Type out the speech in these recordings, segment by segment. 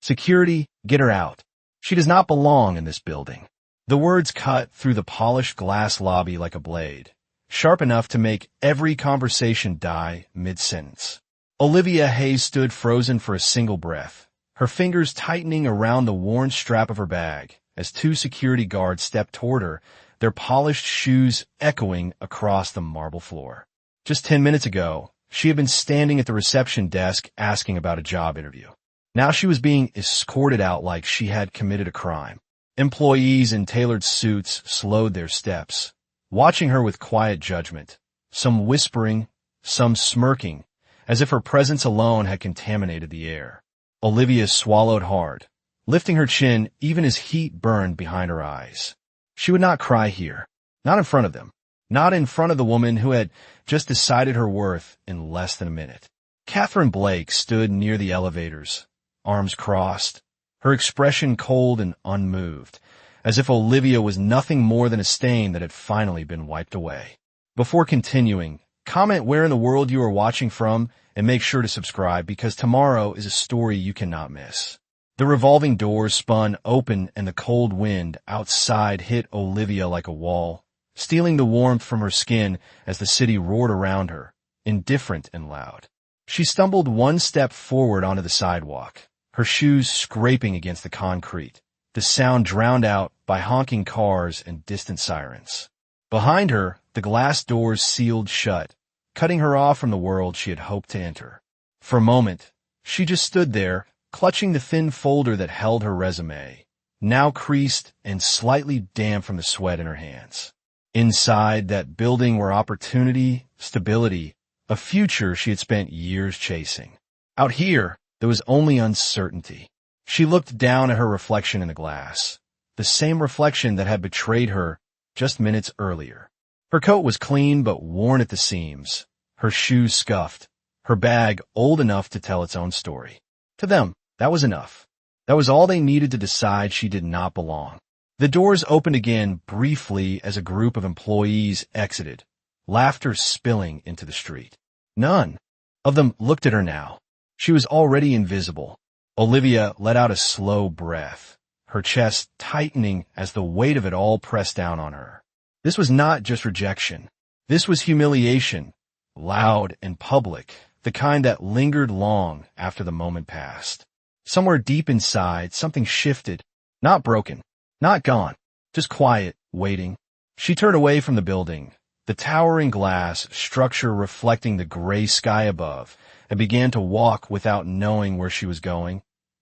"Security, get her out. She does not belong in this building." The words cut through the polished glass lobby like a blade, sharp enough to make every conversation die mid-sentence. Olivia Hayes stood frozen for a single breath, her fingers tightening around the worn strap of her bag as two security guards stepped toward her, their polished shoes echoing across the marble floor. Just 10 minutes ago, she had been standing at the reception desk asking about a job interview. Now she was being escorted out like she had committed a crime. Employees in tailored suits slowed their steps, watching her with quiet judgment, some whispering, some smirking, as if her presence alone had contaminated the air. Olivia swallowed hard, lifting her chin even as heat burned behind her eyes. She would not cry here, not in front of them, not in front of the woman who had just decided her worth in less than a minute. Catherine Blake stood near the elevators, arms crossed, her expression cold and unmoved, as if Olivia was nothing more than a stain that had finally been wiped away. Before continuing, comment where in the world you are watching from and make sure to subscribe because tomorrow is a story you cannot miss. The revolving doors spun open and the cold wind outside hit Olivia like a wall, stealing the warmth from her skin as the city roared around her, indifferent and loud. She stumbled one step forward onto the sidewalk, her shoes scraping against the concrete, the sound drowned out by honking cars and distant sirens. Behind her, the glass doors sealed shut, cutting her off from the world she had hoped to enter. For a moment, she just stood there, clutching the thin folder that held her resume, now creased and slightly damp from the sweat in her hands. Inside that building were opportunity, stability, a future she had spent years chasing. Out here, there was only uncertainty. She looked down at her reflection in the glass, the same reflection that had betrayed her just minutes earlier. Her coat was clean but worn at the seams, her shoes scuffed, her bag old enough to tell its own story. To them, that was enough. That was all they needed to decide she did not belong. The doors opened again briefly as a group of employees exited, laughter spilling into the street. None of them looked at her now. She was already invisible. Olivia let out a slow breath, her chest tightening as the weight of it all pressed down on her. This was not just rejection. This was humiliation, loud and public, the kind that lingered long after the moment passed. Somewhere deep inside, something shifted, not broken, not gone, just quiet, waiting. She turned away from the building, the towering glass structure reflecting the gray sky above, and began to walk without knowing where she was going,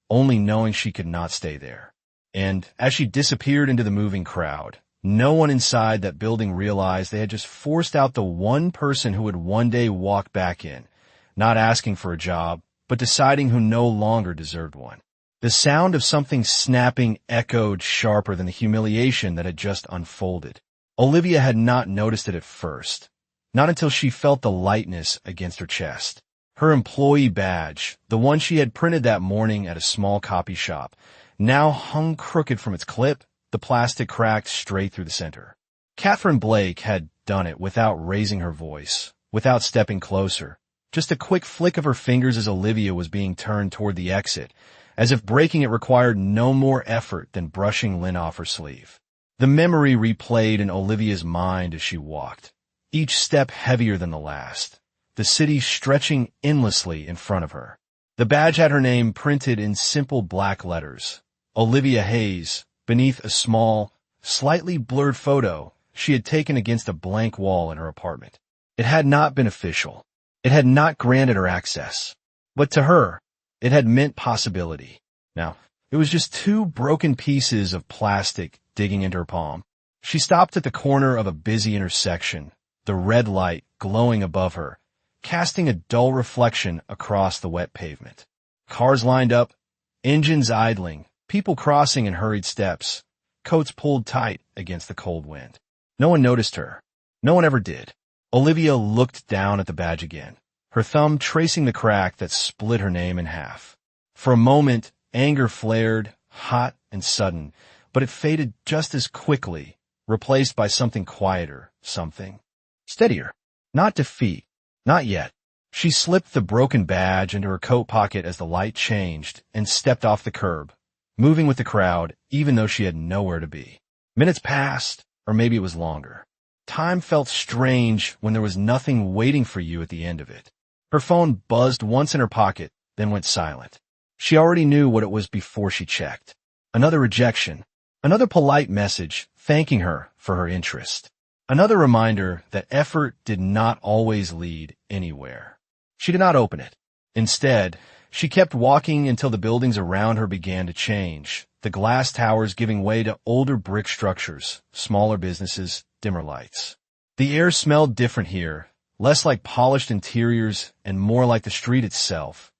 only knowing she could not stay there. And as she disappeared into the moving crowd, no one inside that building realized they had just forced out the one person who would one day walk back in, not asking for a job, but deciding who no longer deserved one. The sound of something snapping echoed sharper than the humiliation that had just unfolded. Olivia had not noticed it at first, not until she felt the lightness against her chest. Her employee badge, the one she had printed that morning at a small copy shop, now hung crooked from its clip, the plastic cracked straight through the center. Catherine Blake had done it without raising her voice, without stepping closer. Just a quick flick of her fingers as Olivia was being turned toward the exit, as if breaking it required no more effort than brushing lint off her sleeve. The memory replayed in Olivia's mind as she walked, each step heavier than the last, the city stretching endlessly in front of her. The badge had her name printed in simple black letters, Olivia Hayes, beneath a small, slightly blurred photo she had taken against a blank wall in her apartment. It had not been official. It had not granted her access. But to her, it had meant possibility. Now, it was just two broken pieces of plastic digging into her palm. She stopped at the corner of a busy intersection, the red light glowing above her, casting a dull reflection across the wet pavement. Cars lined up, engines idling, people crossing in hurried steps, coats pulled tight against the cold wind. No one noticed her. No one ever did. Olivia looked down at the badge again, her thumb tracing the crack that split her name in half. For a moment, anger flared, hot and sudden, but it faded just as quickly, replaced by something quieter, something steadier. Not defeat. Not yet. She slipped the broken badge into her coat pocket as the light changed and stepped off the curb, moving with the crowd even though she had nowhere to be. Minutes passed, or maybe it was longer. Time felt strange when there was nothing waiting for you at the end of it. Her phone buzzed once in her pocket, then went silent. She already knew what it was before she checked. Another rejection. Another polite message thanking her for her interest. Another reminder that effort did not always lead anywhere. She did not open it. Instead, she kept walking until the buildings around her began to change, the glass towers giving way to older brick structures, smaller businesses, dimmer lights. The air smelled different here, less like polished interiors and more like the street itself,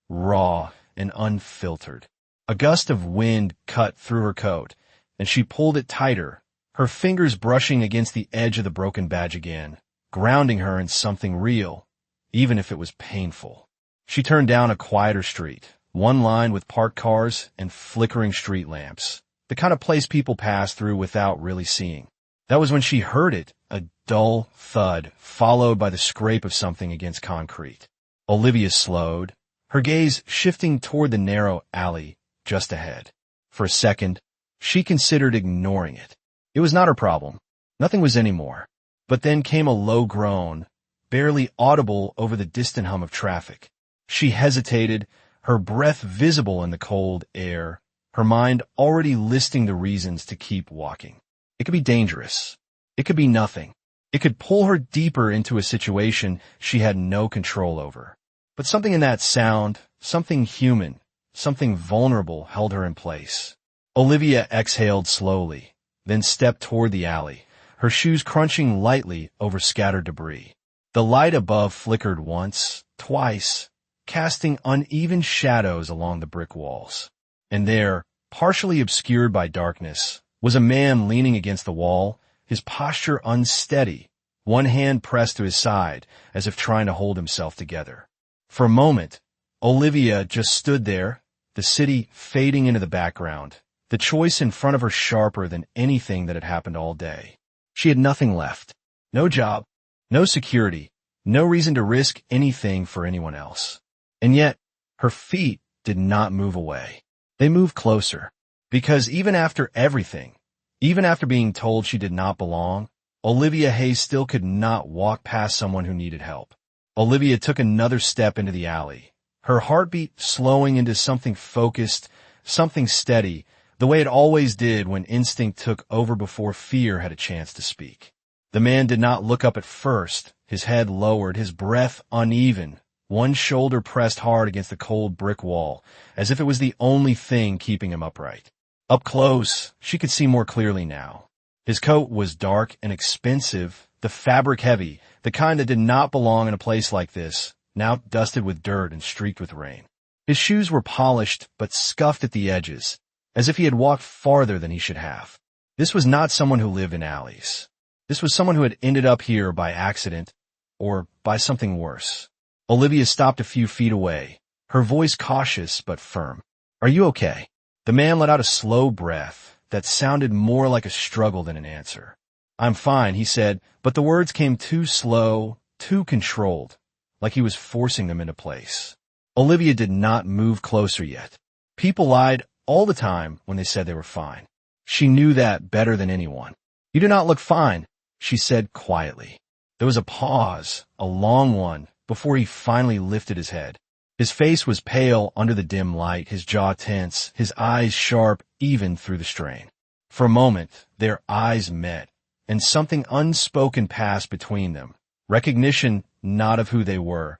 raw and unfiltered. A gust of wind cut through her coat, and she pulled it tighter, her fingers brushing against the edge of the broken badge again, grounding her in something real, even if it was painful. She turned down a quieter street, one lined with parked cars and flickering street lamps, the kind of place people pass through without really seeing. That was when she heard it, a dull thud, followed by the scrape of something against concrete. Olivia slowed, her gaze shifting toward the narrow alley just ahead. For a second, she considered ignoring it. It was not her problem. Nothing was anymore. But then came a low groan, barely audible over the distant hum of traffic. She hesitated, her breath visible in the cold air, her mind already listing the reasons to keep walking. It could be dangerous. It could be nothing. It could pull her deeper into a situation she had no control over. But something in that sound, something human, something vulnerable held her in place. Olivia exhaled slowly, then stepped toward the alley, her shoes crunching lightly over scattered debris. The light above flickered once, twice, casting uneven shadows along the brick walls. And there, partially obscured by darkness, was a man leaning against the wall, his posture unsteady, one hand pressed to his side, as if trying to hold himself together. For a moment, Olivia just stood there, the city fading into the background, the choice in front of her sharper than anything that had happened all day. She had nothing left. No job, no security, no reason to risk anything for anyone else. And yet, her feet did not move away. They moved closer. Because even after everything, even after being told she did not belong, Olivia Hayes still could not walk past someone who needed help. Olivia took another step into the alley, her heartbeat slowing into something focused, something steady, the way it always did when instinct took over before fear had a chance to speak. The man did not look up at first, his head lowered, his breath uneven, one shoulder pressed hard against the cold brick wall, as if it was the only thing keeping him upright. Up close, she could see more clearly now. His coat was dark and expensive, the fabric heavy, the kind that did not belong in a place like this, now dusted with dirt and streaked with rain. His shoes were polished but scuffed at the edges, as if he had walked farther than he should have. This was not someone who lived in alleys. This was someone who had ended up here by accident, or by something worse. Olivia stopped a few feet away, her voice cautious but firm. "Are you okay?" The man let out a slow breath that sounded more like a struggle than an answer. "I'm fine," he said, but the words came too slow, too controlled, like he was forcing them into place. Olivia did not move closer yet. People lied all the time when they said they were fine. She knew that better than anyone. "You do not look fine," she said quietly. There was a pause, a long one, before he finally lifted his head. His face was pale under the dim light, his jaw tense, his eyes sharp even through the strain. For a moment, their eyes met, and something unspoken passed between them. Recognition not of who they were,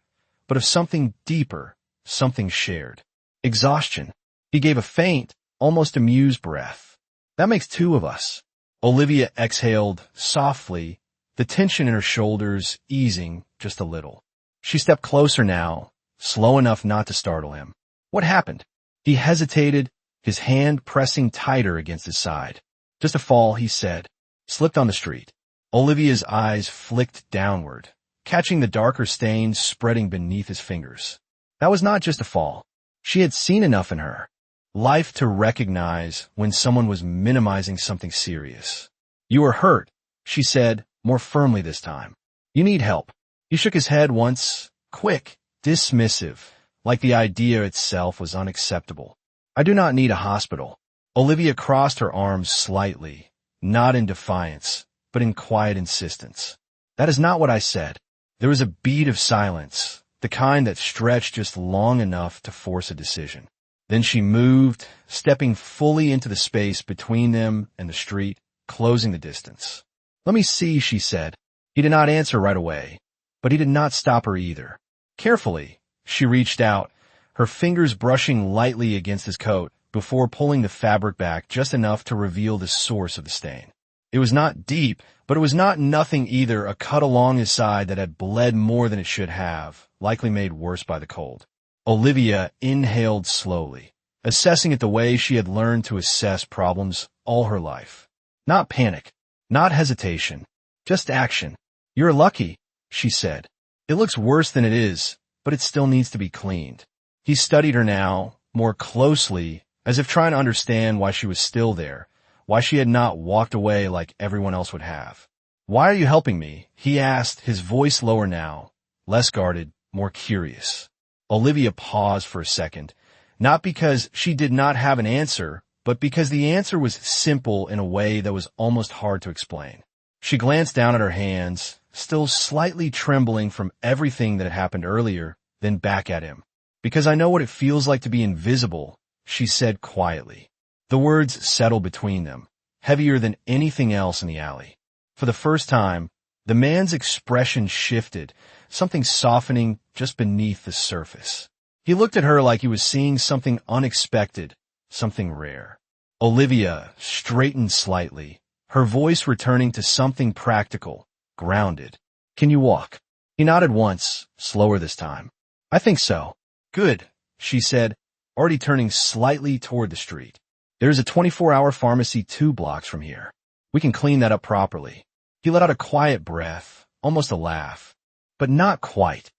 but of something deeper, something shared. Exhaustion. He gave a faint, almost amused breath. "That makes two of us." Olivia exhaled softly, the tension in her shoulders easing just a little. She stepped closer now, slow enough not to startle him. "What happened?" He hesitated, his hand pressing tighter against his side. "Just a fall," he said. "Slipped on the street." Olivia's eyes flicked downward, catching the darker stains spreading beneath his fingers. That was not just a fall. She had seen enough in her life to recognize when someone was minimizing something serious. "You were hurt," she said, more firmly this time. "You need help." He shook his head once. "Quick." dismissive, like the idea itself was unacceptable. I do not need a hospital. Olivia crossed her arms slightly, not in defiance, but in quiet insistence. That is not what I said. There was a beat of silence, the kind that stretched just long enough to force a decision. Then she moved, stepping fully into the space between them and the street, closing the distance. "Let me see," she said. He did not answer right away, but he did not stop her either. Carefully, she reached out, her fingers brushing lightly against his coat before pulling the fabric back just enough to reveal the source of the stain. It was not deep, but it was not nothing either, a cut along his side that had bled more than it should have, likely made worse by the cold. Olivia inhaled slowly, assessing it the way she had learned to assess problems all her life. Not panic, not hesitation, just action. "You're lucky," she said. "It looks worse than it is, but it still needs to be cleaned." He studied her now, more closely, as if trying to understand why she was still there, why she had not walked away like everyone else would have. "Why are you helping me?" he asked, his voice lower now, less guarded, more curious. Olivia paused for a second, not because she did not have an answer, but because the answer was simple in a way that was almost hard to explain. She glanced down at her hands, still slightly trembling from everything that had happened earlier, then back at him. "Because I know what it feels like to be invisible," she said quietly. The words settled between them, heavier than anything else in the alley. For the first time, the man's expression shifted, something softening just beneath the surface. He looked at her like he was seeing something unexpected, something rare. Olivia straightened slightly, her voice returning to something practical, grounded. "Can you walk?" He nodded once, slower this time. "I think so." "Good," she said, already turning slightly toward the street. "There's a 24-hour pharmacy 2 blocks from here. We can clean that up properly." He let out a quiet breath, almost a laugh. But not quite.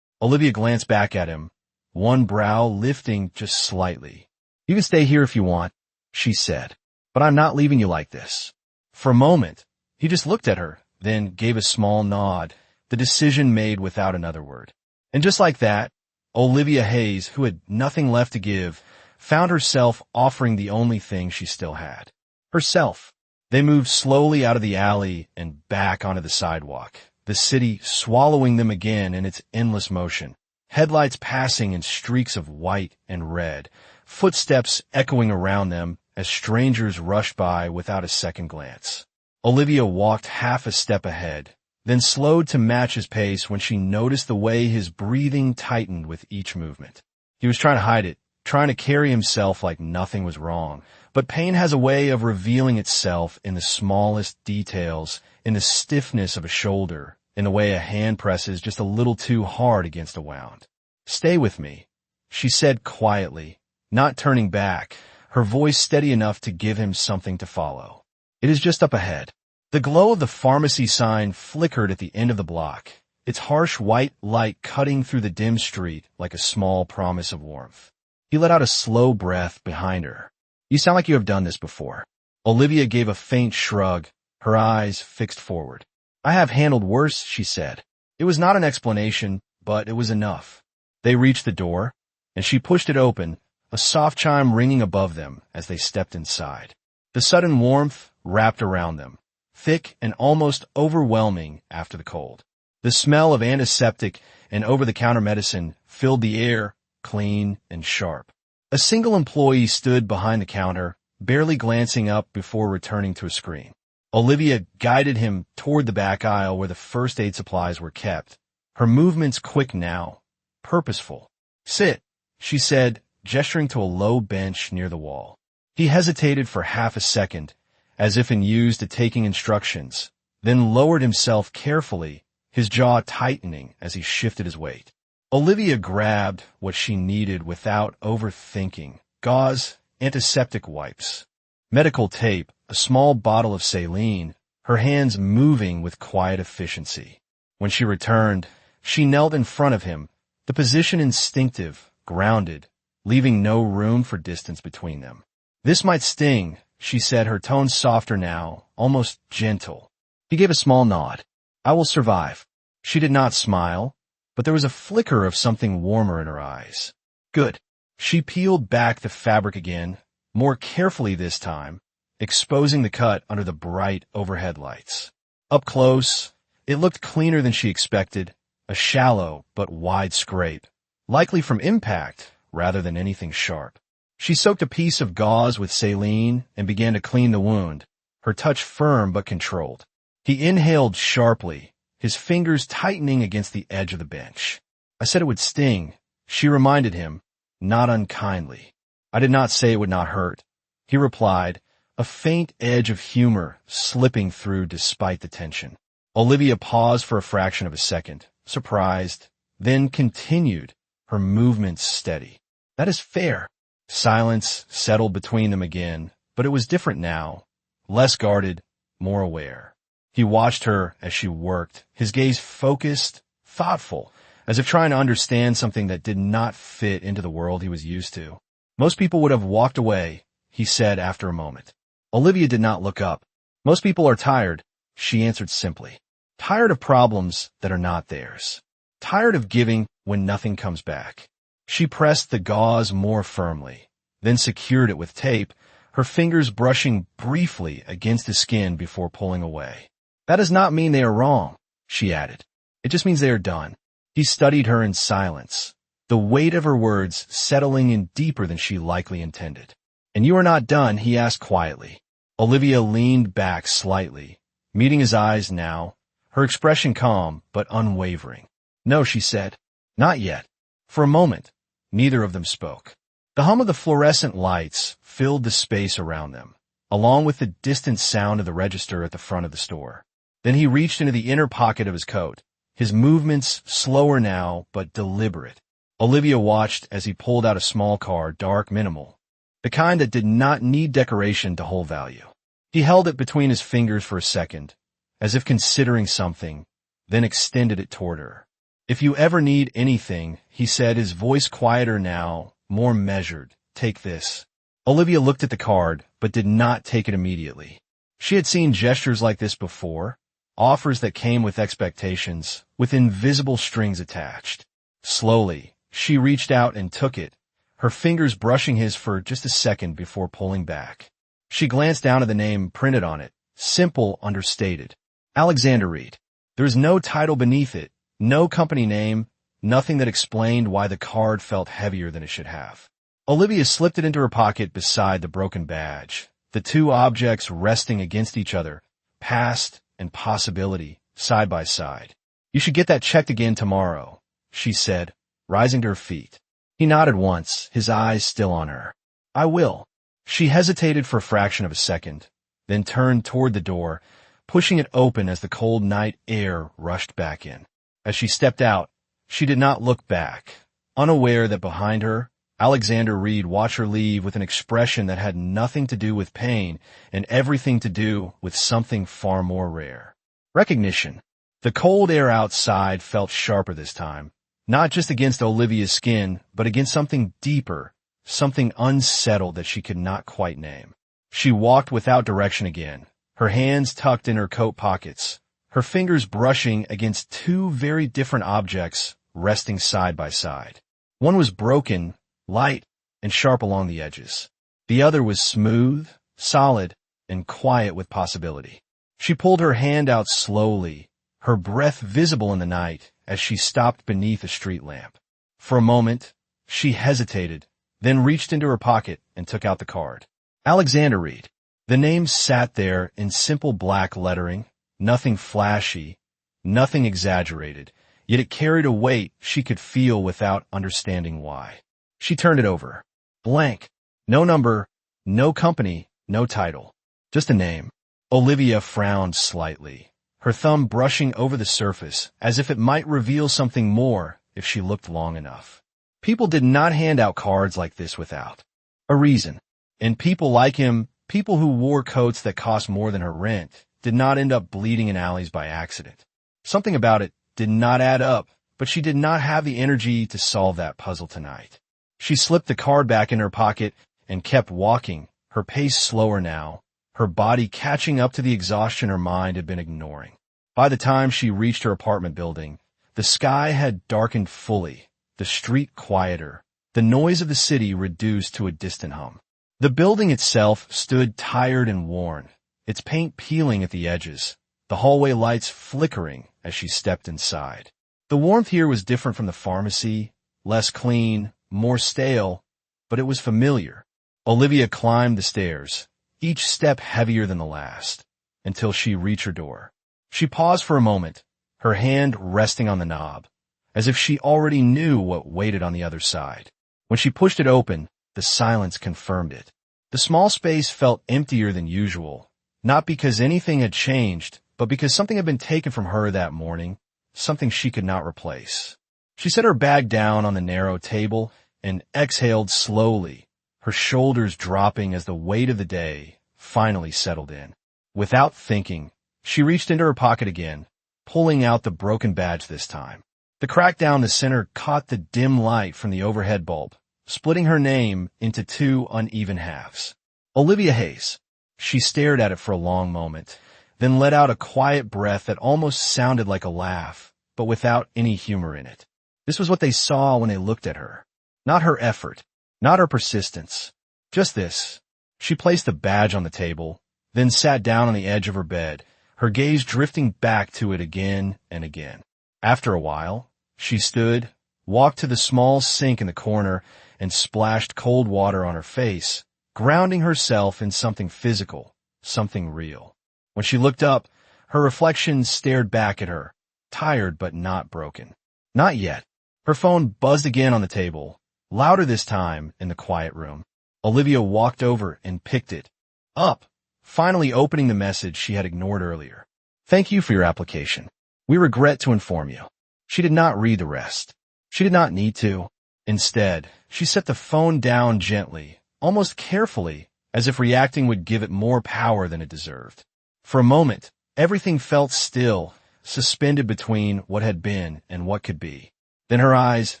Olivia glanced back at him, one brow lifting just slightly. "You can stay here if you want," she said, "but I'm not leaving you like this." For a moment, he just looked at her, then gave a small nod, the decision made without another word. And just like that, Olivia Hayes, who had nothing left to give, found herself offering the only thing she still had. Herself. They moved slowly out of the alley and back onto the sidewalk, the city swallowing them again in its endless motion, headlights passing in streaks of white and red, footsteps echoing around them as strangers rushed by without a second glance. Olivia walked half a step ahead, then slowed to match his pace when she noticed the way his breathing tightened with each movement. He was trying to hide it, trying to carry himself like nothing was wrong. But pain has a way of revealing itself in the smallest details, in the stiffness of a shoulder, in the way a hand presses just a little too hard against a wound. "Stay with me," she said quietly, not turning back, her voice steady enough to give him something to follow. "It is just up ahead." The glow of the pharmacy sign flickered at the end of the block, its harsh white light cutting through the dim street like a small promise of warmth. He let out a slow breath behind her. "You sound like you have done this before." Olivia gave a faint shrug, her eyes fixed forward. "I have handled worse," she said. It was not an explanation, but it was enough. They reached the door, and she pushed it open, a soft chime ringing above them as they stepped inside. The sudden warmth wrapped around them, thick and almost overwhelming after the cold. The smell of antiseptic and over-the-counter medicine filled the air, clean and sharp. A single employee stood behind the counter, barely glancing up before returning to a screen. Olivia guided him toward the back aisle where the first aid supplies were kept, her movements quick now, purposeful. "Sit," she said, gesturing to a low bench near the wall. He hesitated for half a second, as if used to taking instructions, then lowered himself carefully, his jaw tightening as he shifted his weight. Olivia grabbed what she needed without overthinking: gauze, antiseptic wipes, medical tape, a small bottle of saline, her hands moving with quiet efficiency. When she returned, she knelt in front of him, the position instinctive, grounded, leaving no room for distance between them. "This might sting," she said, her tone softer now, almost gentle. He gave a small nod. "I will survive." She did not smile, but there was a flicker of something warmer in her eyes. Good. She peeled back the fabric again, more carefully this time, exposing the cut under the bright overhead lights. Up close, it looked cleaner than she expected, a shallow but wide scrape, likely from impact rather than anything sharp. She soaked a piece of gauze with saline and began to clean the wound, her touch firm but controlled. He inhaled sharply, his fingers tightening against the edge of the bench. I said it would sting, she reminded him, not unkindly. I did not say it would not hurt, he replied, a faint edge of humor slipping through despite the tension. Olivia paused for a fraction of a second, surprised, then continued, her movements steady. That is fair. Silence settled between them again, but it was different now, less guarded, more aware. He watched her as she worked, his gaze focused, thoughtful, as if trying to understand something that did not fit into the world he was used to. Most people would have walked away, he said after a moment. Olivia did not look up. Most people are tired, she answered simply. Tired of problems that are not theirs. Tired of giving when nothing comes back. She pressed the gauze more firmly, then secured it with tape, her fingers brushing briefly against the skin before pulling away. That does not mean they are wrong, she added. It just means they are done. He studied her in silence, the weight of her words settling in deeper than she likely intended. And you are not done, he asked quietly. Olivia leaned back slightly, meeting his eyes now, her expression calm but unwavering. No, she said. Not yet. For a moment, neither of them spoke. The hum of the fluorescent lights filled the space around them, along with the distant sound of the register at the front of the store. Then he reached into the inner pocket of his coat, his movements slower now but deliberate. Olivia watched as he pulled out a small card, dark, minimal, the kind that did not need decoration to hold value. He held it between his fingers for a second, as if considering something, then extended it toward her. If you ever need anything, he said, his voice quieter now, more measured, take this. Olivia looked at the card, but did not take it immediately. She had seen gestures like this before, offers that came with expectations, with invisible strings attached. Slowly, she reached out and took it, her fingers brushing his for just a second before pulling back. She glanced down at the name printed on it, simple, understated. Alexander Reed. There is no title beneath it, no company name, nothing that explained why the card felt heavier than it should have. Olivia slipped it into her pocket beside the broken badge, the two objects resting against each other, past and possibility, side by side. You should get that checked again tomorrow, she said, rising to her feet. He nodded once, his eyes still on her. I will. She hesitated for a fraction of a second, then turned toward the door, pushing it open as the cold night air rushed back in. As she stepped out, she did not look back, unaware that behind her, Alexander Reed watched her leave with an expression that had nothing to do with pain and everything to do with something far more rare. Recognition. The cold air outside felt sharper this time, not just against Olivia's skin, but against something deeper, something unsettled that she could not quite name. She walked without direction again, her hands tucked in her coat pockets, her fingers brushing against two very different objects resting side by side. One was broken, light, and sharp along the edges. The other was smooth, solid, and quiet with possibility. She pulled her hand out slowly, her breath visible in the night as she stopped beneath a street lamp. For a moment, she hesitated, then reached into her pocket and took out the card. Alexander Reed. The name sat there in simple black lettering, nothing flashy, nothing exaggerated, yet it carried a weight she could feel without understanding why. She turned it over. Blank. No number, no company, no title. Just a name. Olivia frowned slightly, her thumb brushing over the surface as if it might reveal something more if she looked long enough. People did not hand out cards like this without a reason. And people like him, people who wore coats that cost more than her rent, did not end up bleeding in alleys by accident. Something about it did not add up, but she did not have the energy to solve that puzzle tonight. She slipped the card back in her pocket and kept walking, her pace slower now, her body catching up to the exhaustion her mind had been ignoring. By the time she reached her apartment building, The sky had darkened fully, the street quieter, the noise of the city reduced to a distant hum. The building itself stood tired and worn, its paint peeling at the edges, the hallway lights flickering as she stepped inside. The warmth here was different from the pharmacy, less clean, more stale, but it was familiar. Olivia climbed the stairs, each step heavier than the last, until she reached her door. She paused for a moment, her hand resting on the knob, as if she already knew what waited on the other side. When she pushed it open, the silence confirmed it. The small space felt emptier than usual, not because anything had changed, but because something had been taken from her that morning, something she could not replace. She set her bag down on the narrow table and exhaled slowly, her shoulders dropping as the weight of the day finally settled in. Without thinking, she reached into her pocket again, pulling out the broken badge this time. The crack down the center caught the dim light from the overhead bulb, splitting her name into two uneven halves. Olivia Hayes. She stared at it for a long moment, then let out a quiet breath that almost sounded like a laugh, but without any humor in it. This was what they saw when they looked at her. Not her effort, not her persistence, just this. She placed the badge on the table, then sat down on the edge of her bed, her gaze drifting back to it again and again. After a while, she stood, walked to the small sink in the corner, and splashed cold water on her face, grounding herself in something physical, something real. When she looked up, her reflection stared back at her, tired but not broken. Not yet. Her phone buzzed again on the table, louder this time in the quiet room. Olivia walked over and picked it up, finally opening the message she had ignored earlier. Thank you for your application. We regret to inform you. She did not read the rest. She did not need to. Instead, she set the phone down gently, almost carefully, as if reacting would give it more power than it deserved. For a moment, everything felt still, suspended between what had been and what could be. Then her eyes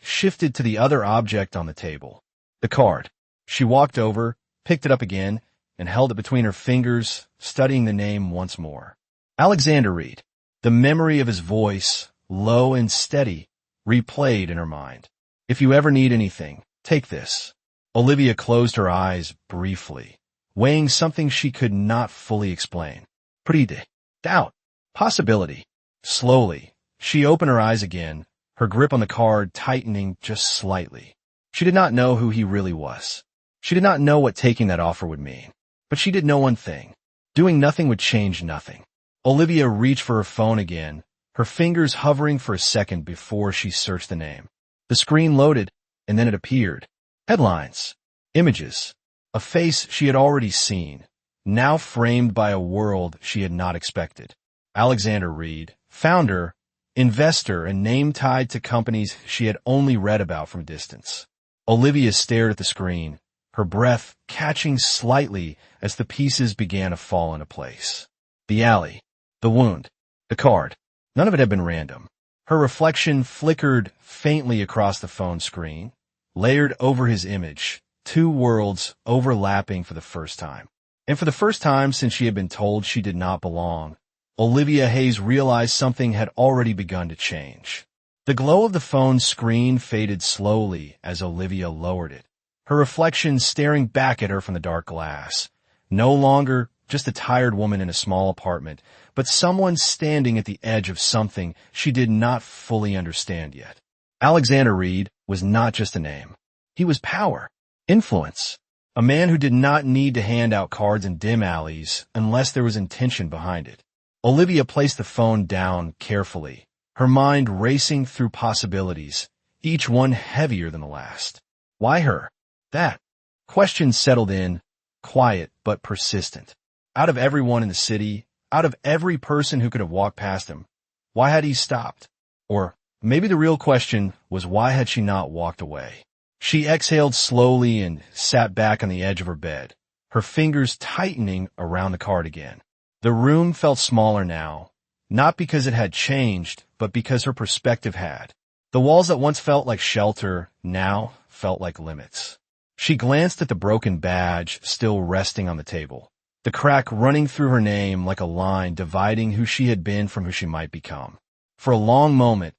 shifted to the other object on the table, the card. She walked over, picked it up again, and held it between her fingers, studying the name once more. Alexander Reed. The memory of his voice, low and steady, replayed in her mind. If you ever need anything, take this. Olivia closed her eyes briefly, weighing something she could not fully explain. Portrayed. Doubt. Possibility. Slowly, she opened her eyes again, her grip on the card tightening just slightly. She did not know who he really was. She did not know what taking that offer would mean. But she did know one thing. Doing nothing would change nothing. Olivia reached for her phone again, her fingers hovering for a second before she searched the name. The screen loaded, and then it appeared. Headlines. Images. A face she had already seen, now framed by a world she had not expected. Alexander Reed, founder, investor, and name tied to companies she had only read about from a distance. Olivia stared at the screen, her breath catching slightly as the pieces began to fall into place. The alley, the wound, the card. None of it had been random. Her reflection flickered faintly across the phone screen, layered over his image, two worlds overlapping for the first time. And for the first time since she had been told she did not belong, Olivia Hayes realized something had already begun to change. The glow of the phone screen faded slowly as Olivia lowered it, her reflection staring back at her from the dark glass. No longer just a tired woman in a small apartment, but someone standing at the edge of something she did not fully understand yet. Alexander Reed was not just a name. He was power, influence, a man who did not need to hand out cards in dim alleys unless there was intention behind it. Olivia placed the phone down carefully, her mind racing through possibilities, each one heavier than the last. Why her? That question settled in, quiet but persistent. Out of everyone in the city, out of every person who could have walked past him, why had he stopped? Or maybe the real question was, why had she not walked away? She exhaled slowly and sat back on the edge of her bed, her fingers tightening around the card again. The room felt smaller now, not because it had changed, but because her perspective had. The walls that once felt like shelter now felt like limits. She glanced at the broken badge still resting on the table, the crack running through her name like a line dividing who she had been from who she might become. For a long moment,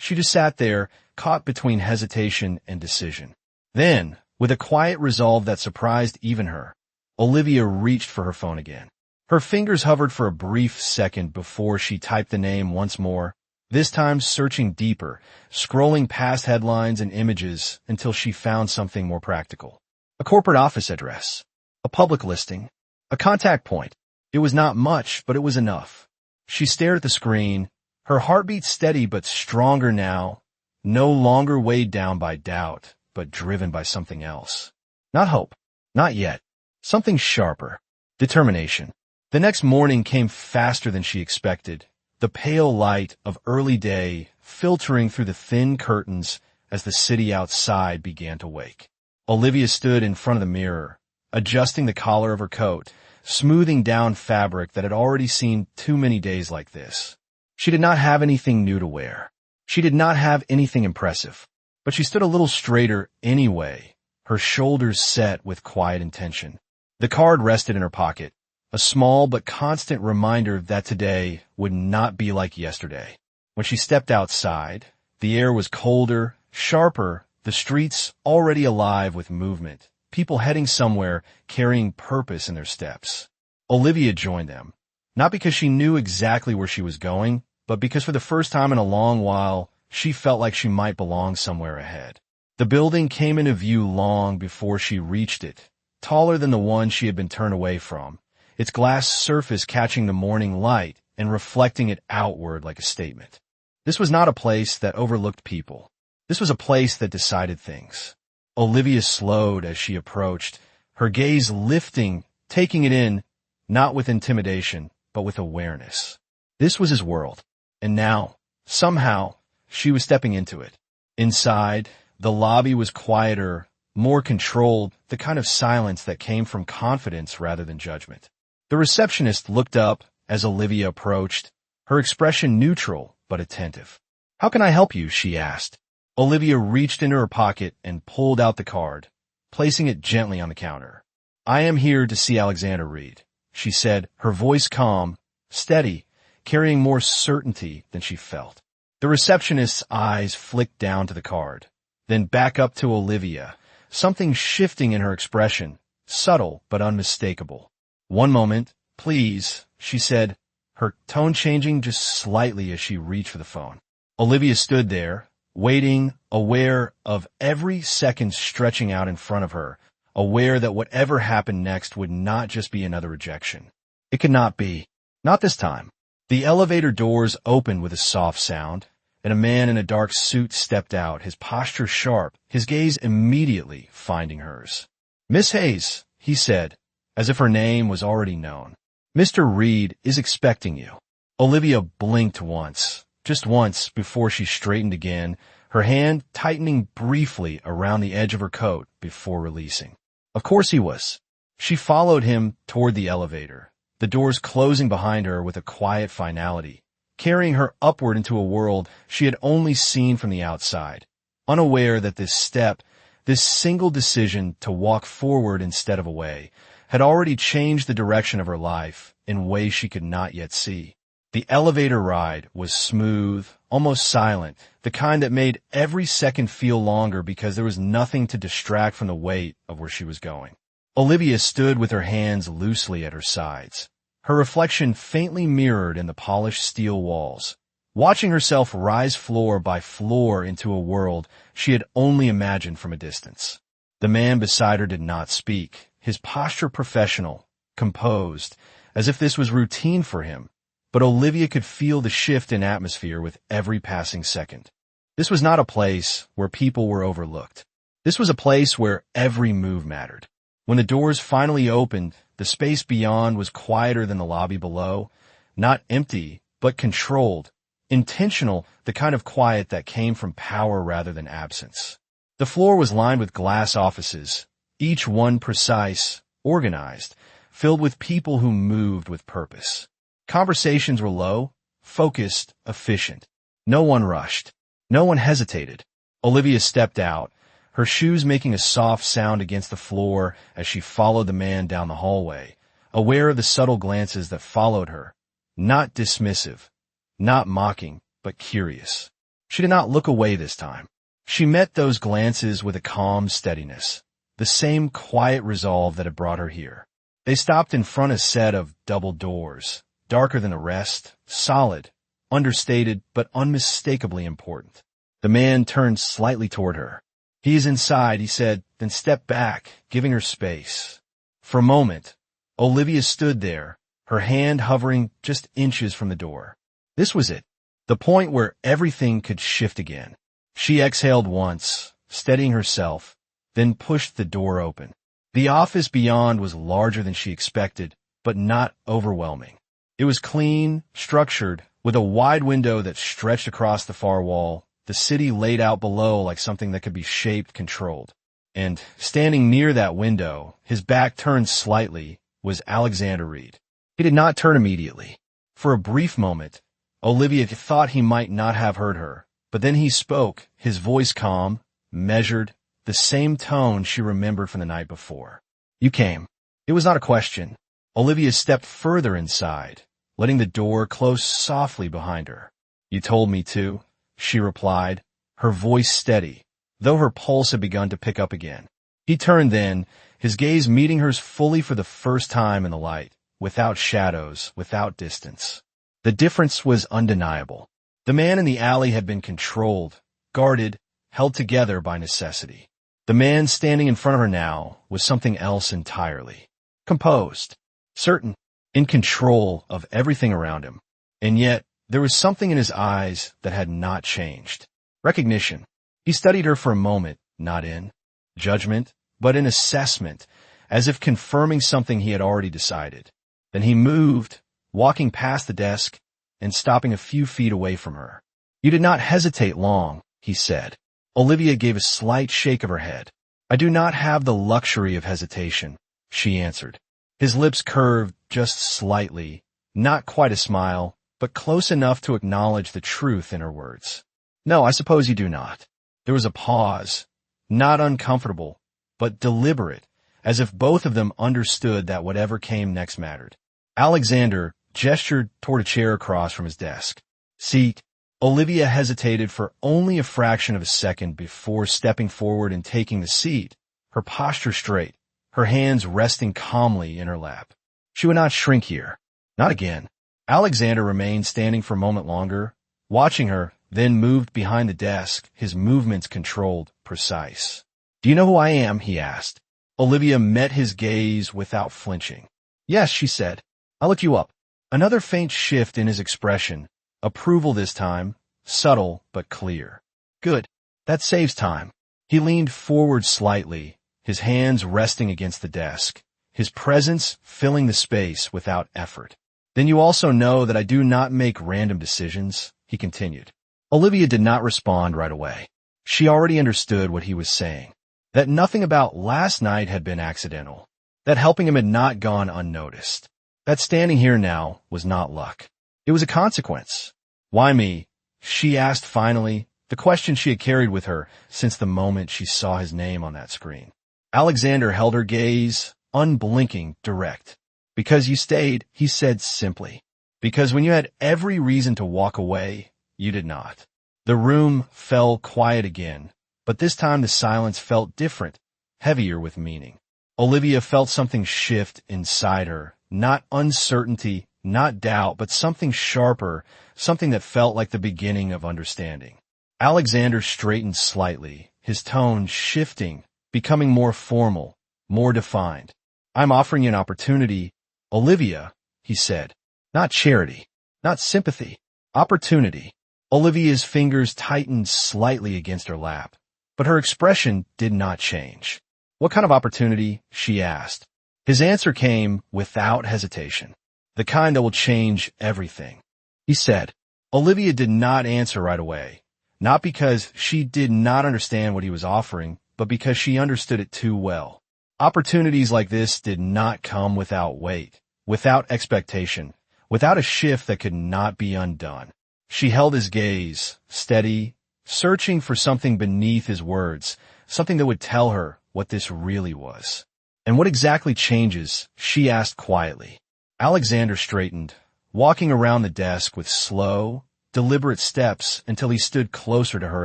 She just sat there, caught between hesitation and decision. Then, with a quiet resolve that surprised even her, Olivia reached for her phone again. Her fingers hovered for a brief second before she typed the name once more, this time searching deeper, scrolling past headlines and images until she found something more practical. A corporate office address, a public listing, a contact point. It was not much, but it was enough. She stared at the screen, her heartbeat steady but stronger now, no longer weighed down by doubt, but driven by something else. Not hope. Not yet. Something sharper. Determination. The next morning came faster than she expected, the pale light of early day filtering through the thin curtains as the city outside began to wake. Olivia stood in front of the mirror, adjusting the collar of her coat, smoothing down fabric that had already seen too many days like this. She did not have anything new to wear. She did not have anything impressive, but she stood a little straighter anyway, her shoulders set with quiet intention. The card rested in her pocket, a small but constant reminder that today would not be like yesterday. When she stepped outside, the air was colder, sharper, the streets already alive with movement, people heading somewhere, carrying purpose in their steps. Olivia joined them, not because she knew exactly where she was going, but because for the first time in a long while, she felt like she might belong somewhere ahead. The building came into view long before she reached it, taller than the one she had been turned away from, its glass surface catching the morning light and reflecting it outward like a statement. This was not a place that overlooked people. This was a place that decided things. Olivia slowed as she approached, her gaze lifting, taking it in, not with intimidation, but with awareness. This was his world, and now, somehow, she was stepping into it. Inside, the lobby was quieter, more controlled, the kind of silence that came from confidence rather than judgment. The receptionist looked up as Olivia approached, her expression neutral but attentive. "How can I help you?" she asked. Olivia reached into her pocket and pulled out the card, placing it gently on the counter. "I am here to see Alexander Reed," she said, her voice calm, steady, carrying more certainty than she felt. The receptionist's eyes flicked down to the card, then back up to Olivia, something shifting in her expression, subtle but unmistakable. "One moment, please," she said, her tone changing just slightly as she reached for the phone. Olivia stood there, waiting, aware of every second stretching out in front of her, aware that whatever happened next would not just be another rejection. It could not be. Not this time. The elevator doors opened with a soft sound, and a man in a dark suit stepped out, his posture sharp, his gaze immediately finding hers. "Miss Hayes," he said, as if her name was already known. "Mr. Reed is expecting you." Olivia blinked once, just once, before she straightened again, her hand tightening briefly around the edge of her coat before releasing. Of course he was. She followed him toward the elevator, the doors closing behind her with a quiet finality, carrying her upward into a world she had only seen from the outside, unaware that this step, this single decision to walk forward instead of away, had already changed the direction of her life in ways she could not yet see. The elevator ride was smooth, almost silent, the kind that made every second feel longer because there was nothing to distract from the weight of where she was going. Olivia stood with her hands loosely at her sides, her reflection faintly mirrored in the polished steel walls, watching herself rise floor by floor into a world she had only imagined from a distance. The man beside her did not speak, his posture professional, composed, as if this was routine for him, but Olivia could feel the shift in atmosphere with every passing second. This was not a place where people were overlooked. This was a place where every move mattered. When the doors finally opened, the space beyond was quieter than the lobby below, not empty, but controlled, intentional, the kind of quiet that came from power rather than absence. The floor was lined with glass offices, each one precise, organized, filled with people who moved with purpose. Conversations were low, focused, efficient. No one rushed. No one hesitated. Olivia stepped out, her shoes making a soft sound against the floor as she followed the man down the hallway, aware of the subtle glances that followed her, not dismissive, not mocking, but curious. She did not look away this time. She met those glances with a calm steadiness, the same quiet resolve that had brought her here. They stopped in front of a set of double doors, darker than the rest, solid, understated, but unmistakably important. The man turned slightly toward her. "He is inside," he said, then stepped back, giving her space. For a moment, Olivia stood there, her hand hovering just inches from the door. This was it, the point where everything could shift again. She exhaled once, steadying herself, then pushed the door open. The office beyond was larger than she expected, but not overwhelming. It was clean, structured, with a wide window that stretched across the far wall, the city laid out below like something that could be shaped, controlled. And, standing near that window, his back turned slightly, was Alexander Reed. He did not turn immediately. For a brief moment, Olivia thought he might not have heard her, but then he spoke, his voice calm, measured, the same tone she remembered from the night before. "You came." It was not a question. Olivia stepped further inside, letting the door close softly behind her. "You told me to," she replied, her voice steady, though her pulse had begun to pick up again. He turned then, his gaze meeting hers fully for the first time in the light, without shadows, without distance. The difference was undeniable. The man in the alley had been controlled, guarded, held together by necessity. The man standing in front of her now was something else entirely. Composed, certain, in control of everything around him. And yet, there was something in his eyes that had not changed. Recognition. He studied her for a moment, not in judgment, but in assessment, as if confirming something he had already decided. Then he moved, walking past the desk and stopping a few feet away from her. "You did not hesitate long," he said. Olivia gave a slight shake of her head. "I do not have the luxury of hesitation," she answered. His lips curved just slightly, not quite a smile, but close enough to acknowledge the truth in her words. "No, I suppose you do not." There was a pause, not uncomfortable, but deliberate, as if both of them understood that whatever came next mattered. Alexander gestured toward a chair across from his desk. "Seat." Olivia hesitated for only a fraction of a second before stepping forward and taking the seat, her posture straight, her hands resting calmly in her lap. She would not shrink here. Not again. Alexander remained standing for a moment longer, watching her, then moved behind the desk, his movements controlled, precise. "Do you know who I am?" he asked. Olivia met his gaze without flinching. "Yes," she said. "I looked you up." Another faint shift in his expression, approval this time, subtle but clear. "Good. That saves time." He leaned forward slightly, his hands resting against the desk, his presence filling the space without effort. "Then you also know that I do not make random decisions," he continued. Olivia did not respond right away. She already understood what he was saying, that nothing about last night had been accidental, that helping him had not gone unnoticed, that standing here now was not luck. It was a consequence. "Why me?" she asked finally, the question she had carried with her since the moment she saw his name on that screen. Alexander held her gaze, unblinking, direct. "Because you stayed," he said simply. "Because when you had every reason to walk away, you did not." The room fell quiet again, but this time the silence felt different, heavier with meaning. Olivia felt something shift inside her, not uncertainty, not doubt, but something sharper, something that felt like the beginning of understanding. Alexander straightened slightly, his tone shifting, becoming more formal, more defined. "I'm offering you an opportunity, Olivia," he said. "Not charity, not sympathy, opportunity." Olivia's fingers tightened slightly against her lap, but her expression did not change. "What kind of opportunity?" she asked. His answer came without hesitation. "The kind that will change everything," he said. Olivia did not answer right away, not because she did not understand what he was offering, but because she understood it too well. Opportunities like this did not come without weight, without expectation, without a shift that could not be undone. She held his gaze, steady, searching for something beneath his words, something that would tell her what this really was. "And what exactly changes?" she asked quietly. Alexander straightened, walking around the desk with slow, deliberate steps until he stood closer to her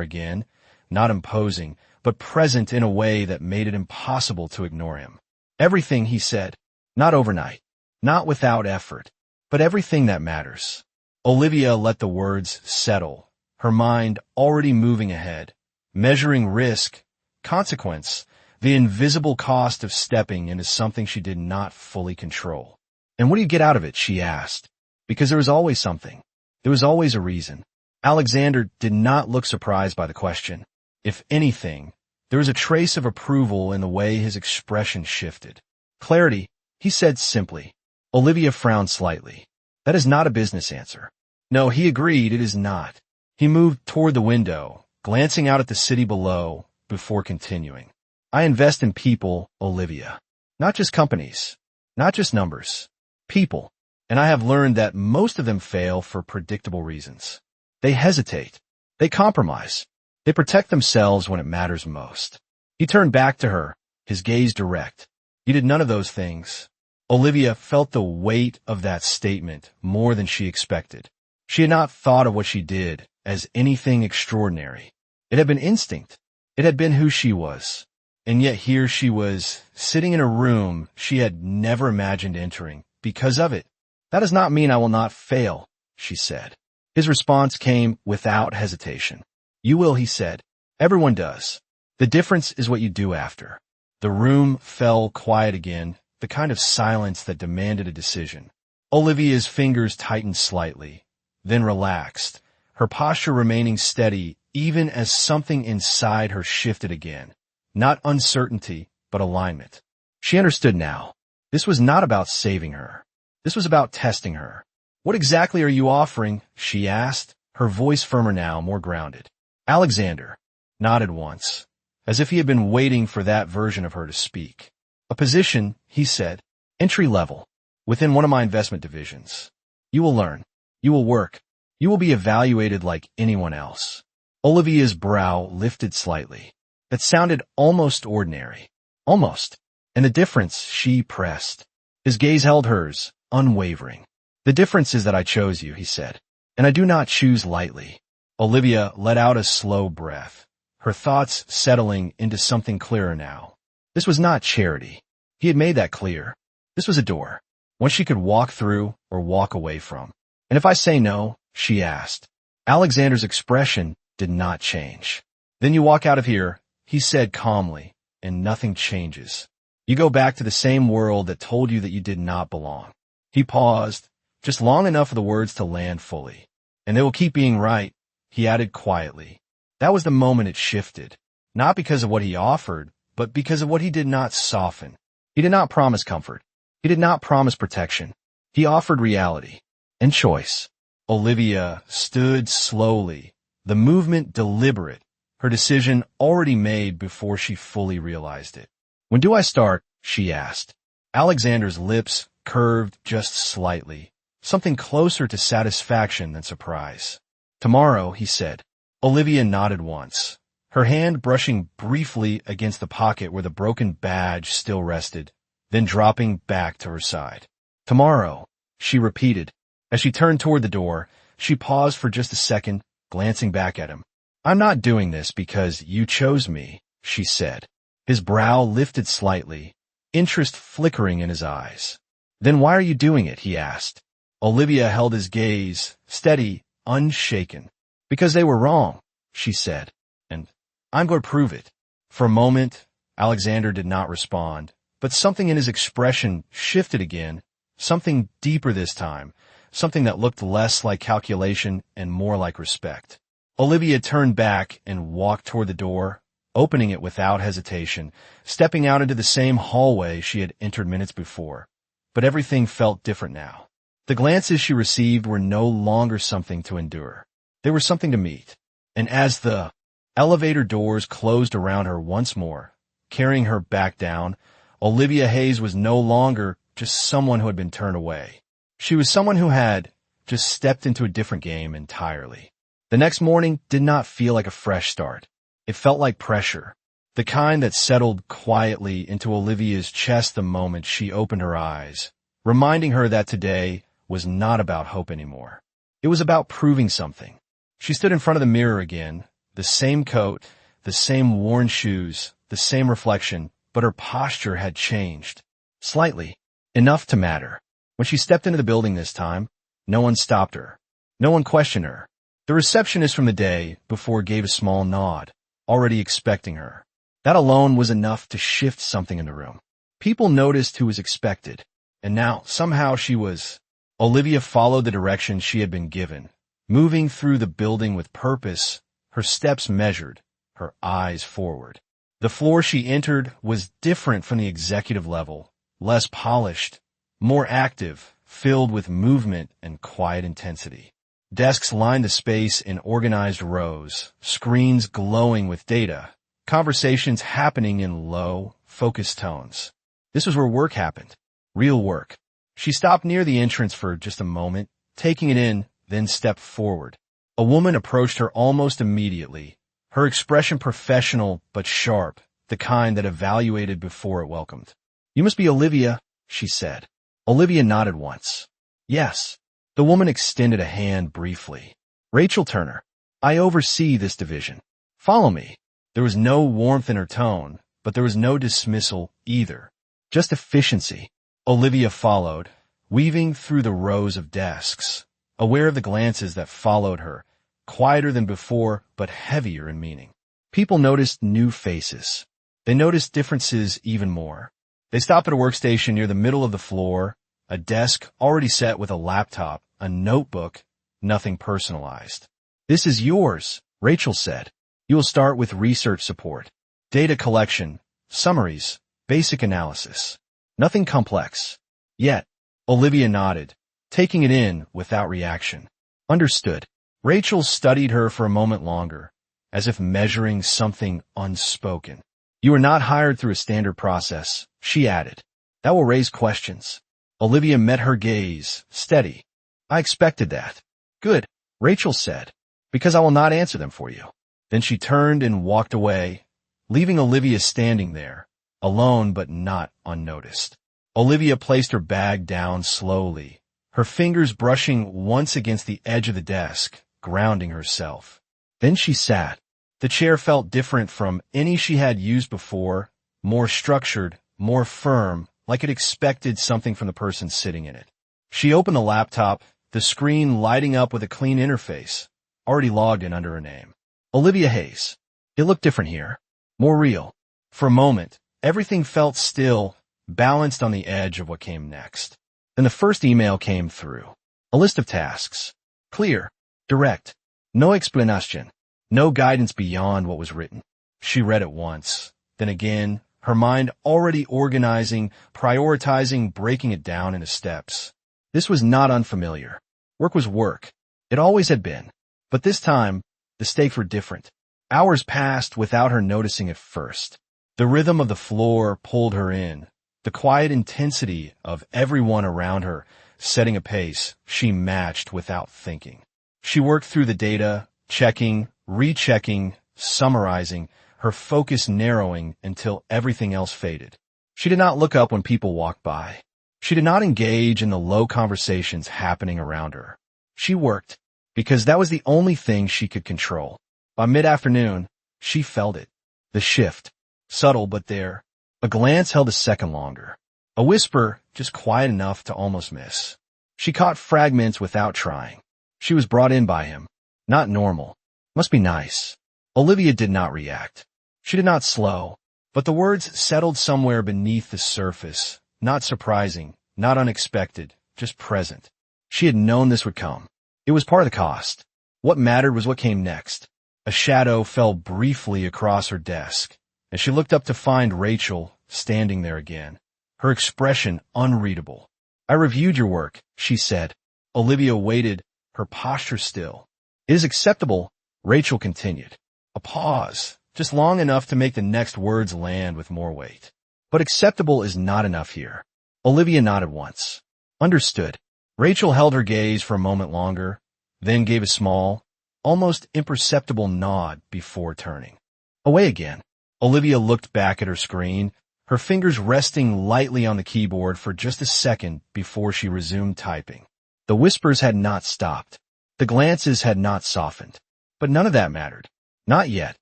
again, not imposing, but present in a way that made it impossible to ignore him. Everything, he said, not overnight, not without effort, but everything that matters. Olivia let the words settle, her mind already moving ahead, measuring risk, consequence, the invisible cost of stepping into something she did not fully control. And what do you get out of it, she asked, because there was always something. There was always a reason. Alexander did not look surprised by the question. If anything, there was a trace of approval in the way his expression shifted. Clarity, he said simply. Olivia frowned slightly. That is not a business answer. No, he agreed, it is not. He moved toward the window, glancing out at the city below, before continuing. I invest in people, Olivia. Not just companies. Not just numbers. People. And I have learned that most of them fail for predictable reasons. They hesitate. They compromise. They protect themselves when it matters most. He turned back to her, his gaze direct. You did none of those things. Olivia felt the weight of that statement more than she expected. She had not thought of what she did as anything extraordinary. It had been instinct. It had been who she was. And yet here she was, sitting in a room she had never imagined entering, because of it. That does not mean I will not fail, she said. His response came without hesitation. You will, he said. Everyone does. The difference is what you do after. The room fell quiet again, the kind of silence that demanded a decision. Olivia's fingers tightened slightly, then relaxed, her posture remaining steady even as something inside her shifted again. Not uncertainty, but alignment. She understood now. This was not about saving her. This was about testing her. What exactly are you offering? She asked, her voice firmer now, more grounded. Alexander nodded once, as if he had been waiting for that version of her to speak. A position, he said, entry level, within one of my investment divisions. You will learn. You will work. You will be evaluated like anyone else. Olivia's brow lifted slightly. That sounded almost ordinary. Almost. And the difference, she pressed. His gaze held hers, unwavering. The difference is that I chose you, he said. And I do not choose lightly. Olivia let out a slow breath, her thoughts settling into something clearer now. This was not charity. He had made that clear. This was a door, one she could walk through or walk away from. And if I say no, she asked. Alexander's expression did not change. Then you walk out of here, he said calmly, and nothing changes. You go back to the same world that told you that you did not belong. He paused, just long enough for the words to land fully. And they will keep being right, he added quietly. That was the moment it shifted, not because of what he offered, but because of what he did not soften. He did not promise comfort. He did not promise protection. He offered reality and choice. Olivia stood slowly, the movement deliberate, her decision already made before she fully realized it. When do I start? She asked. Alexander's lips curved just slightly, something closer to satisfaction than surprise. Tomorrow, he said. Olivia nodded once, her hand brushing briefly against the pocket where the broken badge still rested, then dropping back to her side. Tomorrow, she repeated. As she turned toward the door, she paused for just a second, glancing back at him. I'm not doing this because you chose me, she said. His brow lifted slightly, interest flickering in his eyes. Then why are you doing it? He asked. Olivia held his gaze, steady, unshaken. Because they were wrong, she said. And I'm going to prove it. For a moment, Alexander did not respond, but something in his expression shifted again, something deeper this time, something that looked less like calculation and more like respect. Olivia turned back and walked toward the door, opening it without hesitation, stepping out into the same hallway she had entered minutes before. But everything felt different now. The glances she received were no longer something to endure. They were something to meet. And as the elevator doors closed around her once more, carrying her back down, Olivia Hayes was no longer just someone who had been turned away. She was someone who had just stepped into a different game entirely. The next morning did not feel like a fresh start. It felt like pressure, the kind that settled quietly into Olivia's chest the moment she opened her eyes, reminding her that today was not about hope anymore. It was about proving something. She stood in front of the mirror again, the same coat, the same worn shoes, the same reflection, but her posture had changed. Slightly. Enough to matter. When she stepped into the building this time, no one stopped her. No one questioned her. The receptionist from the day before gave a small nod, already expecting her. That alone was enough to shift something in the room. People noticed who was expected, and now somehow she was. Olivia followed the direction she had been given, moving through the building with purpose, her steps measured, her eyes forward. The floor she entered was different from the executive level, less polished, more active, filled with movement and quiet intensity. Desks lined the space in organized rows, screens glowing with data, conversations happening in low, focused tones. This was where work happened. Real work. She stopped near the entrance for just a moment, taking it in, then stepped forward. A woman approached her almost immediately, her expression professional but sharp, the kind that evaluated before it welcomed. "You must be Olivia," she said. Olivia nodded once. "Yes." The woman extended a hand briefly. "Rachel Turner. I oversee this division. Follow me." There was no warmth in her tone, but there was no dismissal either. Just efficiency. Olivia followed, weaving through the rows of desks, aware of the glances that followed her, quieter than before but heavier in meaning. People noticed new faces. They noticed differences even more. They stopped at a workstation near the middle of the floor, a desk already set with a laptop, a notebook, nothing personalized. "This is yours," Rachel said. "You will start with research support, data collection, summaries, basic analysis. Nothing complex." Yet, Olivia nodded, taking it in without reaction. Understood. Rachel studied her for a moment longer, as if measuring something unspoken. "You are not hired through a standard process," she added. "That will raise questions." Olivia met her gaze, steady. "I expected that." "Good," Rachel said, "because I will not answer them for you." Then she turned and walked away, leaving Olivia standing there, alone but not unnoticed. Olivia placed her bag down slowly, her fingers brushing once against the edge of the desk, grounding herself. Then she sat. The chair felt different from any she had used before, more structured, more firm, like it expected something from the person sitting in it. She opened the laptop, the screen lighting up with a clean interface, already logged in under her name. Olivia Hayes. It looked different here, more real. For a moment, everything felt still, balanced on the edge of what came next. Then the first email came through. A list of tasks. Clear, direct, no explanation, no guidance beyond what was written. She read it once, then again, her mind already organizing, prioritizing, breaking it down into steps. This was not unfamiliar. Work was work. It always had been. But this time, the stakes were different. Hours passed without her noticing it first. The rhythm of the floor pulled her in. The quiet intensity of everyone around her, setting a pace, she matched without thinking. She worked through the data, checking, rechecking, summarizing, her focus narrowing until everything else faded. She did not look up when people walked by. She did not engage in the low conversations happening around her. She worked, because that was the only thing she could control. By mid-afternoon, she felt it. The shift. Subtle but there. A glance held a second longer. A whisper, just quiet enough to almost miss. She caught fragments without trying. She was brought in by him. Not normal. Must be nice. Olivia did not react. She did not slow. But the words settled somewhere beneath the surface. Not surprising, not unexpected, just present. She had known this would come. It was part of the cost. What mattered was what came next. A shadow fell briefly across her desk, and she looked up to find Rachel standing there again, her expression unreadable. "I reviewed your work," she said. Olivia waited, her posture still. "It is acceptable," Rachel continued. A pause, just long enough to make the next words land with more weight. "But acceptable is not enough here." Olivia nodded once. "Understood." Rachel held her gaze for a moment longer, then gave a small, almost imperceptible nod before turning. Away again. Olivia looked back at her screen, her fingers resting lightly on the keyboard for just a second before she resumed typing. The whispers had not stopped. The glances had not softened. But none of that mattered. Not yet.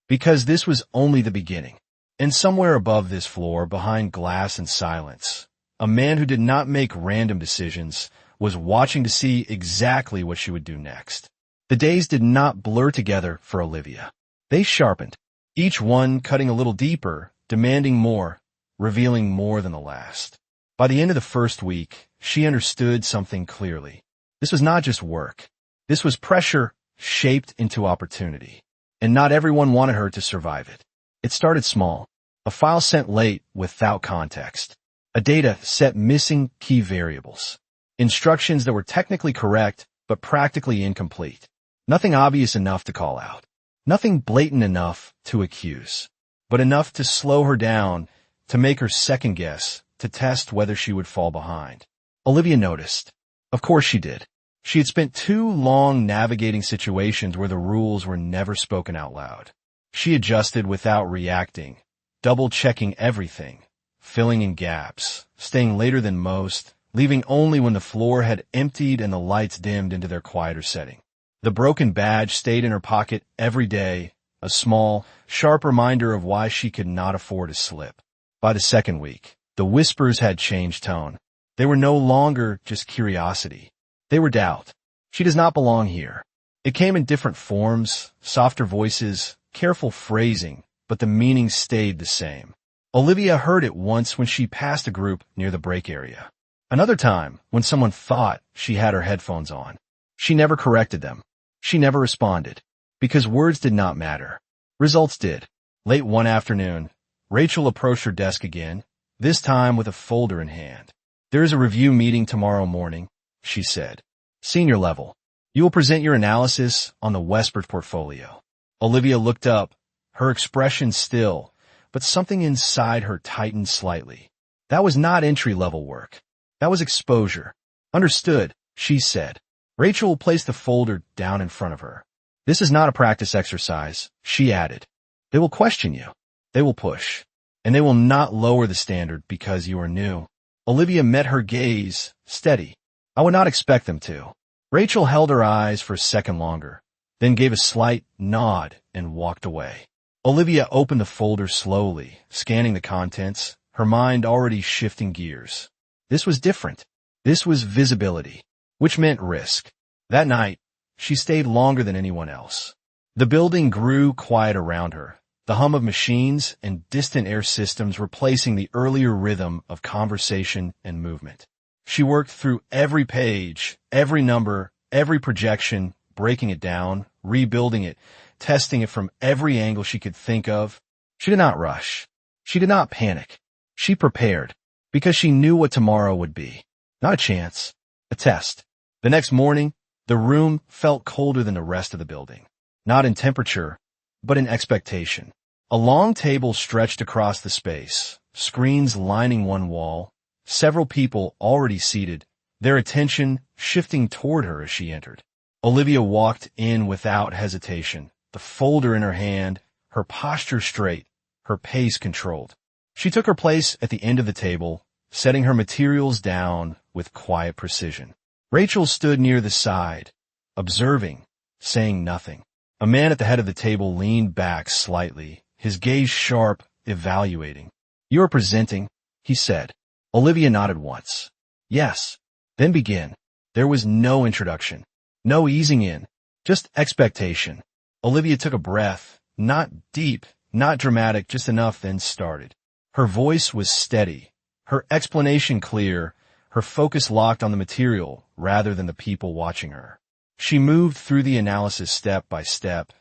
Because this was only the beginning. And somewhere above this floor, behind glass and silence, a man who did not make random decisions was watching to see exactly what she would do next. The days did not blur together for Olivia. They sharpened, each one cutting a little deeper, demanding more, revealing more than the last. By the end of the first week, she understood something clearly. This was not just work. This was pressure shaped into opportunity. And not everyone wanted her to survive it. It started small. A file sent late without context. A data set missing key variables. Instructions that were technically correct, but practically incomplete. Nothing obvious enough to call out. Nothing blatant enough to accuse. But enough to slow her down, to make her second guess, to test whether she would fall behind. Olivia noticed. Of course she did. She had spent too long navigating situations where the rules were never spoken out loud. She adjusted without reacting, double-checking everything, filling in gaps, staying later than most, leaving only when the floor had emptied and the lights dimmed into their quieter setting. The broken badge stayed in her pocket every day, a small, sharp reminder of why she could not afford to slip. By the second week, the whispers had changed tone. They were no longer just curiosity. They were doubt. She does not belong here. It came in different forms, softer voices, careful phrasing, but the meaning stayed the same. Olivia heard it once when she passed a group near the break area. Another time when someone thought she had her headphones on. She never corrected them. She never responded. Because words did not matter. Results did. Late one afternoon, Rachel approached her desk again, this time with a folder in hand. There is a review meeting tomorrow morning, she said. Senior level. You will present your analysis on the Westbridge portfolio. Olivia looked up, her expression still, but something inside her tightened slightly. That was not entry-level work. That was exposure. Understood, she said. Rachel placed the folder down in front of her. This is not a practice exercise, she added. They will question you. They will push. And they will not lower the standard because you are new. Olivia met her gaze, steady. I would not expect them to. Rachel held her eyes for a second longer, then gave a slight nod and walked away. Olivia opened the folder slowly, scanning the contents, her mind already shifting gears. This was different. This was visibility, which meant risk. That night, she stayed longer than anyone else. The building grew quiet around her, the hum of machines and distant air systems replacing the earlier rhythm of conversation and movement. She worked through every page, every number, every projection, breaking it down, rebuilding it, testing it from every angle she could think of. She did not rush. She did not panic. She prepared, because she knew what tomorrow would be. Not a chance, a test. The next morning, the room felt colder than the rest of the building. Not in temperature, but in expectation. A long table stretched across the space, screens lining one wall, several people already seated, their attention shifting toward her as she entered. Olivia walked in without hesitation, the folder in her hand, her posture straight, her pace controlled. She took her place at the end of the table, setting her materials down with quiet precision. Rachel stood near the side, observing, saying nothing. A man at the head of the table leaned back slightly, his gaze sharp, evaluating. You are presenting, he said. Olivia nodded once. Yes. Then begin. There was no introduction, no easing in, just expectation. Olivia took a breath, not deep, not dramatic, just enough, then started. Her voice was steady, her explanation clear, her focus locked on the material rather than the people watching her. She moved through the analysis step by step,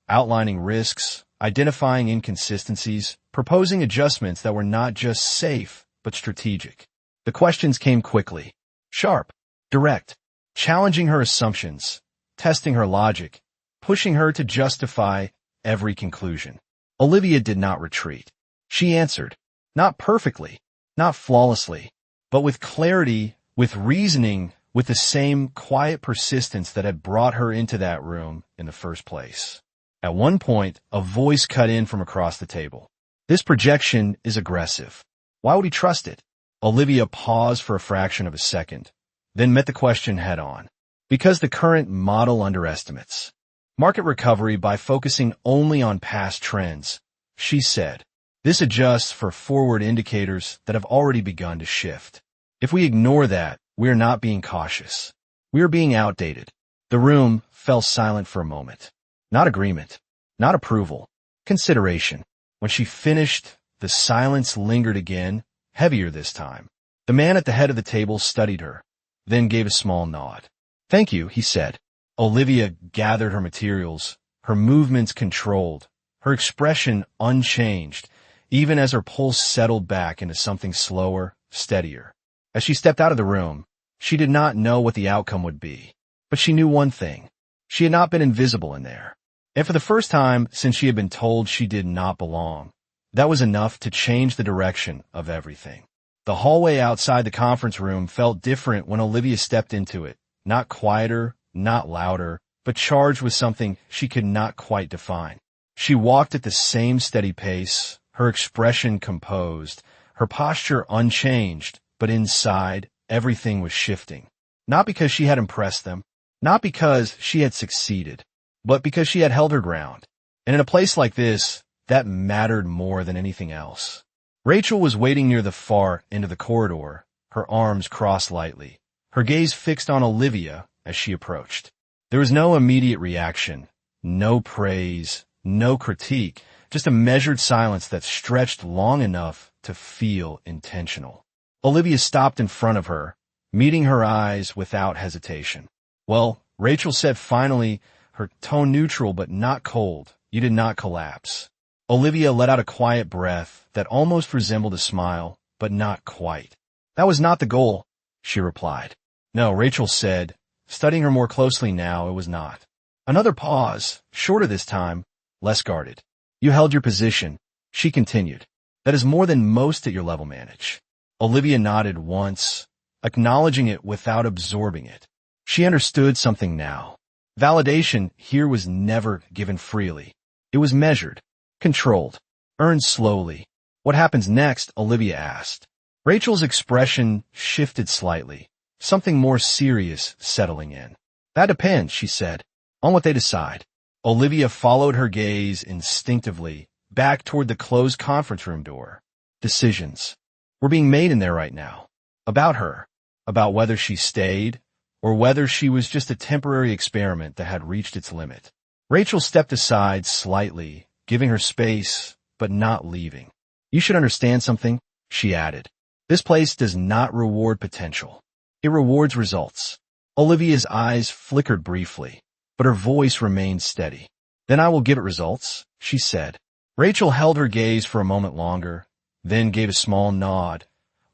outlining risks, identifying inconsistencies, proposing adjustments that were not just safe, but strategic. The questions came quickly, sharp, direct, challenging her assumptions, testing her logic, pushing her to justify every conclusion. Olivia did not retreat. She answered, not perfectly, not flawlessly, but with clarity, with reasoning, with the same quiet persistence that had brought her into that room in the first place. At one point, a voice cut in from across the table. This projection is aggressive. Why would he trust it? Olivia paused for a fraction of a second, then met the question head on. Because the current model underestimates. Market recovery by focusing only on past trends, she said. This adjusts for forward indicators that have already begun to shift. If we ignore that, we are not being cautious. We are being outdated. The room fell silent for a moment. Not agreement. Not approval. Consideration. When she finished, the silence lingered again, heavier this time. The man at the head of the table studied her, then gave a small nod. Thank you, he said. Olivia gathered her materials, her movements controlled, her expression unchanged, even as her pulse settled back into something slower, steadier. As she stepped out of the room, she did not know what the outcome would be. But she knew one thing. She had not been invisible in there. And for the first time since she had been told she did not belong, that was enough to change the direction of everything. The hallway outside the conference room felt different when Olivia stepped into it. Not quieter, not louder, but charged with something she could not quite define. She walked at the same steady pace, her expression composed, her posture unchanged, but inside, everything was shifting. Not because she had impressed them, not because she had succeeded, but because she had held her ground. And in a place like this, that mattered more than anything else. Rachel was waiting near the far end of the corridor, her arms crossed lightly, her gaze fixed on Olivia as she approached. There was no immediate reaction, no praise, no critique, just a measured silence that stretched long enough to feel intentional. Olivia stopped in front of her, meeting her eyes without hesitation. Well, Rachel said finally, her tone neutral but not cold, you did not collapse. Olivia let out a quiet breath that almost resembled a smile, but not quite. That was not the goal, she replied. No, Rachel said, studying her more closely now, it was not. Another pause, shorter this time, less guarded. You held your position, she continued. That is more than most at your level manage. Olivia nodded once, acknowledging it without absorbing it. She understood something now. Validation here was never given freely. It was measured, controlled, earned slowly. What happens next? Olivia asked. Rachel's expression shifted slightly, something more serious settling in. That depends, she said, on what they decide. Olivia followed her gaze instinctively back toward the closed conference room door. Decisions were being made in there right now. About her, about whether she stayed, or whether she was just a temporary experiment that had reached its limit. Rachel stepped aside slightly, giving her space, but not leaving. You should understand something, she added. This place does not reward potential. It rewards results. Olivia's eyes flickered briefly, but her voice remained steady. Then I will give it results, she said. Rachel held her gaze for a moment longer, then gave a small nod,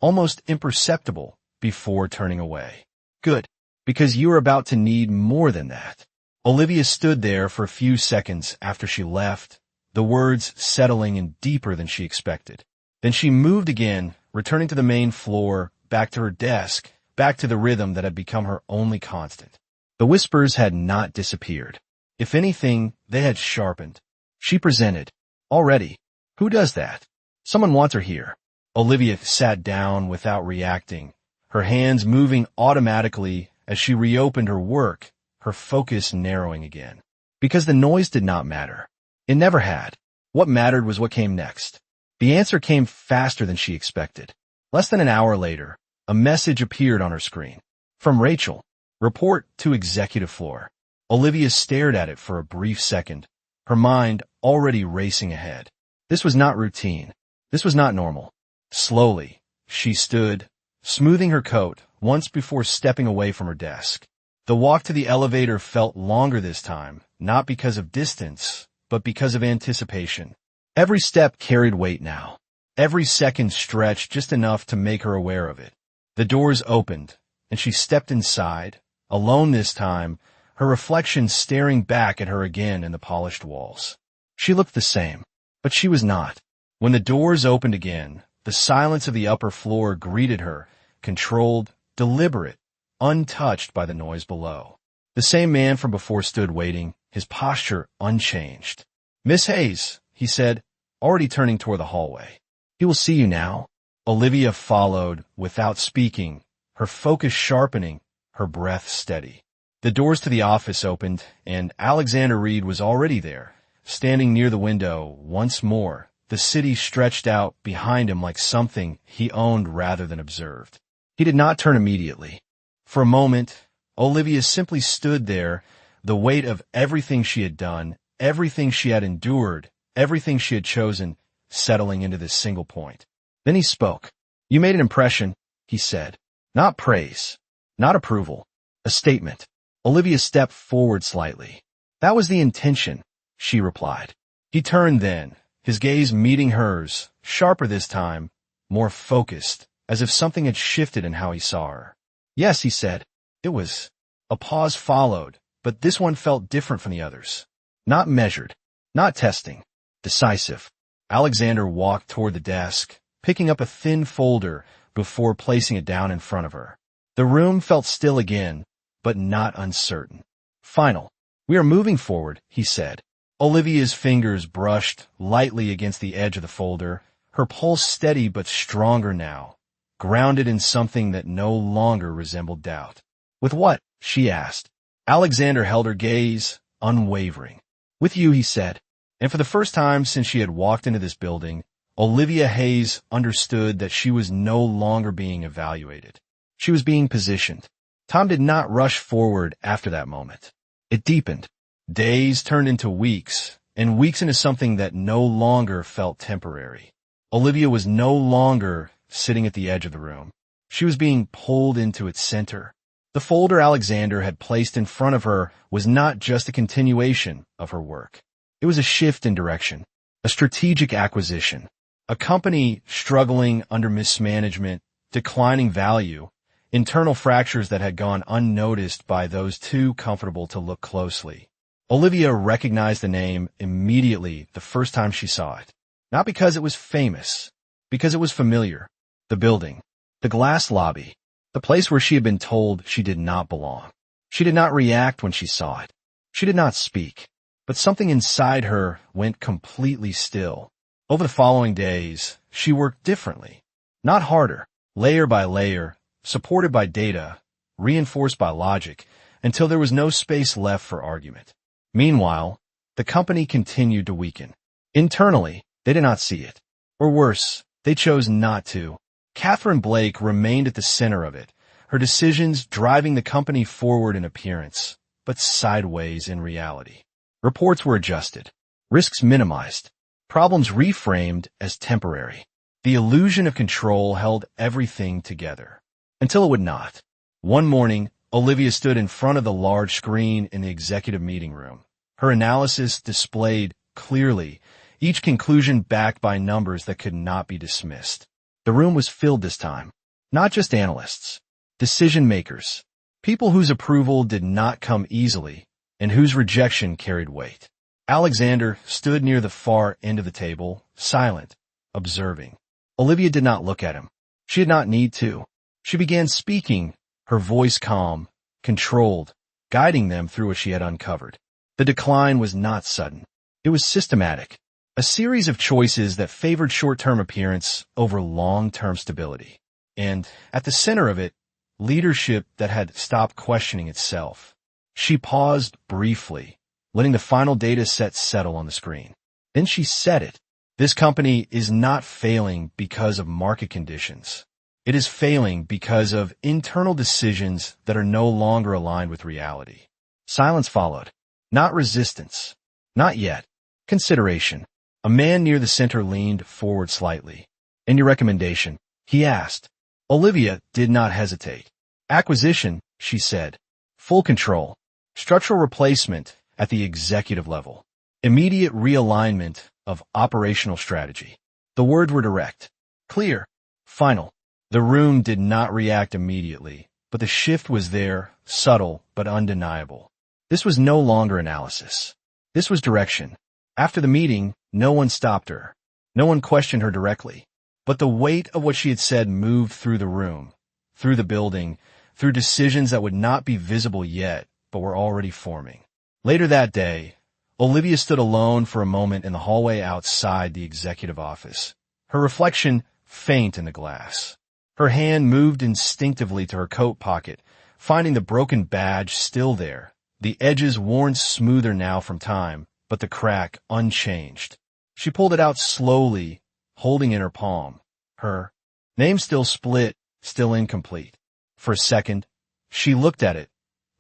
almost imperceptible, before turning away. Good, because you are about to need more than that. Olivia stood there for a few seconds after she left, the words settling in deeper than she expected. Then she moved again, returning to the main floor, back to her desk, back to the rhythm that had become her only constant. The whispers had not disappeared. If anything, they had sharpened. She presented. Already. Who does that? Someone wants her here. Olivia sat down without reacting, her hands moving automatically as she reopened her work, her focus narrowing again. Because the noise did not matter. It never had. What mattered was what came next. The answer came faster than she expected. Less than an hour later, a message appeared on her screen. From Rachel. Report to executive floor. Olivia stared at it for a brief second, her mind already racing ahead. This was not routine. This was not normal. Slowly, she stood, smoothing her coat once before stepping away from her desk. The walk to the elevator felt longer this time, not because of distance, but because of anticipation. Every step carried weight now. Every second stretched just enough to make her aware of it. The doors opened, and she stepped inside, alone this time, her reflection staring back at her again in the polished walls. She looked the same, but she was not. When the doors opened again, the silence of the upper floor greeted her, controlled, deliberate, untouched by the noise below. The same man from before stood waiting, his posture unchanged. Miss Hayes, he said, already turning toward the hallway. He will see you now. Olivia followed, without speaking, her focus sharpening, her breath steady. The doors to the office opened, and Alexander Reed was already there, standing near the window once more. The city stretched out behind him like something he owned rather than observed. He did not turn immediately. For a moment, Olivia simply stood there, the weight of everything she had done, everything she had endured, everything she had chosen, settling into this single point. Then he spoke. "You made an impression," he said. "Not praise, not approval, a statement." Olivia stepped forward slightly. "That was the intention," she replied. He turned then, his gaze meeting hers, sharper this time, more focused, as if something had shifted in how he saw her. "Yes," he said. "It was." A pause followed, but this one felt different from the others. Not measured, not testing, decisive. Alexander walked toward the desk, picking up a thin folder before placing it down in front of her. The room felt still again, but not uncertain. "Final. We are moving forward," he said. Olivia's fingers brushed lightly against the edge of the folder, her pulse steady but stronger now, grounded in something that no longer resembled doubt. "With what?" she asked. Alexander held her gaze, unwavering. "With you," he said. And for the first time since she had walked into this building, Olivia Hayes understood that she was no longer being evaluated. She was being positioned. Time did not rush forward after that moment. It deepened. Days turned into weeks, and weeks into something that no longer felt temporary. Olivia was no longer sitting at the edge of the room. She was being pulled into its center. The folder Alexander had placed in front of her was not just a continuation of her work. It was a shift in direction, a strategic acquisition, a company struggling under mismanagement, declining value, internal fractures that had gone unnoticed by those too comfortable to look closely. Olivia recognized the name immediately the first time she saw it. Not because it was famous, because it was familiar. The building, the glass lobby, the place where she had been told she did not belong. She did not react when she saw it. She did not speak, but something inside her went completely still. Over the following days, she worked differently, not harder, layer by layer, supported by data, reinforced by logic, until there was no space left for argument. Meanwhile, the company continued to weaken. Internally, they did not see it. Or worse, they chose not to. Catherine Blake remained at the center of it, her decisions driving the company forward in appearance, but sideways in reality. Reports were adjusted, risks minimized, problems reframed as temporary. The illusion of control held everything together. Until it would not. One morning, Olivia stood in front of the large screen in the executive meeting room. Her analysis displayed clearly, each conclusion backed by numbers that could not be dismissed. The room was filled this time. Not just analysts, decision makers, people whose approval did not come easily and whose rejection carried weight. Alexander stood near the far end of the table, silent, observing. Olivia did not look at him. She did not need to. She began speaking, her voice calm, controlled, guiding them through what she had uncovered. The decline was not sudden. It was systematic, a series of choices that favored short-term appearance over long-term stability. And, at the center of it, leadership that had stopped questioning itself. She paused briefly, letting the final data set settle on the screen. Then she said it. This company is not failing because of market conditions. It is failing because of internal decisions that are no longer aligned with reality. Silence followed. Not resistance. Not yet. Consideration. A man near the center leaned forward slightly. "And your recommendation?" he asked. Olivia did not hesitate. "Acquisition," she said. "Full control. Structural replacement at the executive level. Immediate realignment of operational strategy." The words were direct, clear, final. The room did not react immediately, but the shift was there, subtle but undeniable. This was no longer analysis. This was direction. After the meeting, no one stopped her. No one questioned her directly. But the weight of what she had said moved through the room, through the building, through decisions that would not be visible yet, but were already forming. Later that day, Olivia stood alone for a moment in the hallway outside the executive office, her reflection faint in the glass. Her hand moved instinctively to her coat pocket, finding the broken badge still there, the edges worn smoother now from time, but the crack unchanged. She pulled it out slowly, holding in her palm. Her name still split, still incomplete. For a second, she looked at it,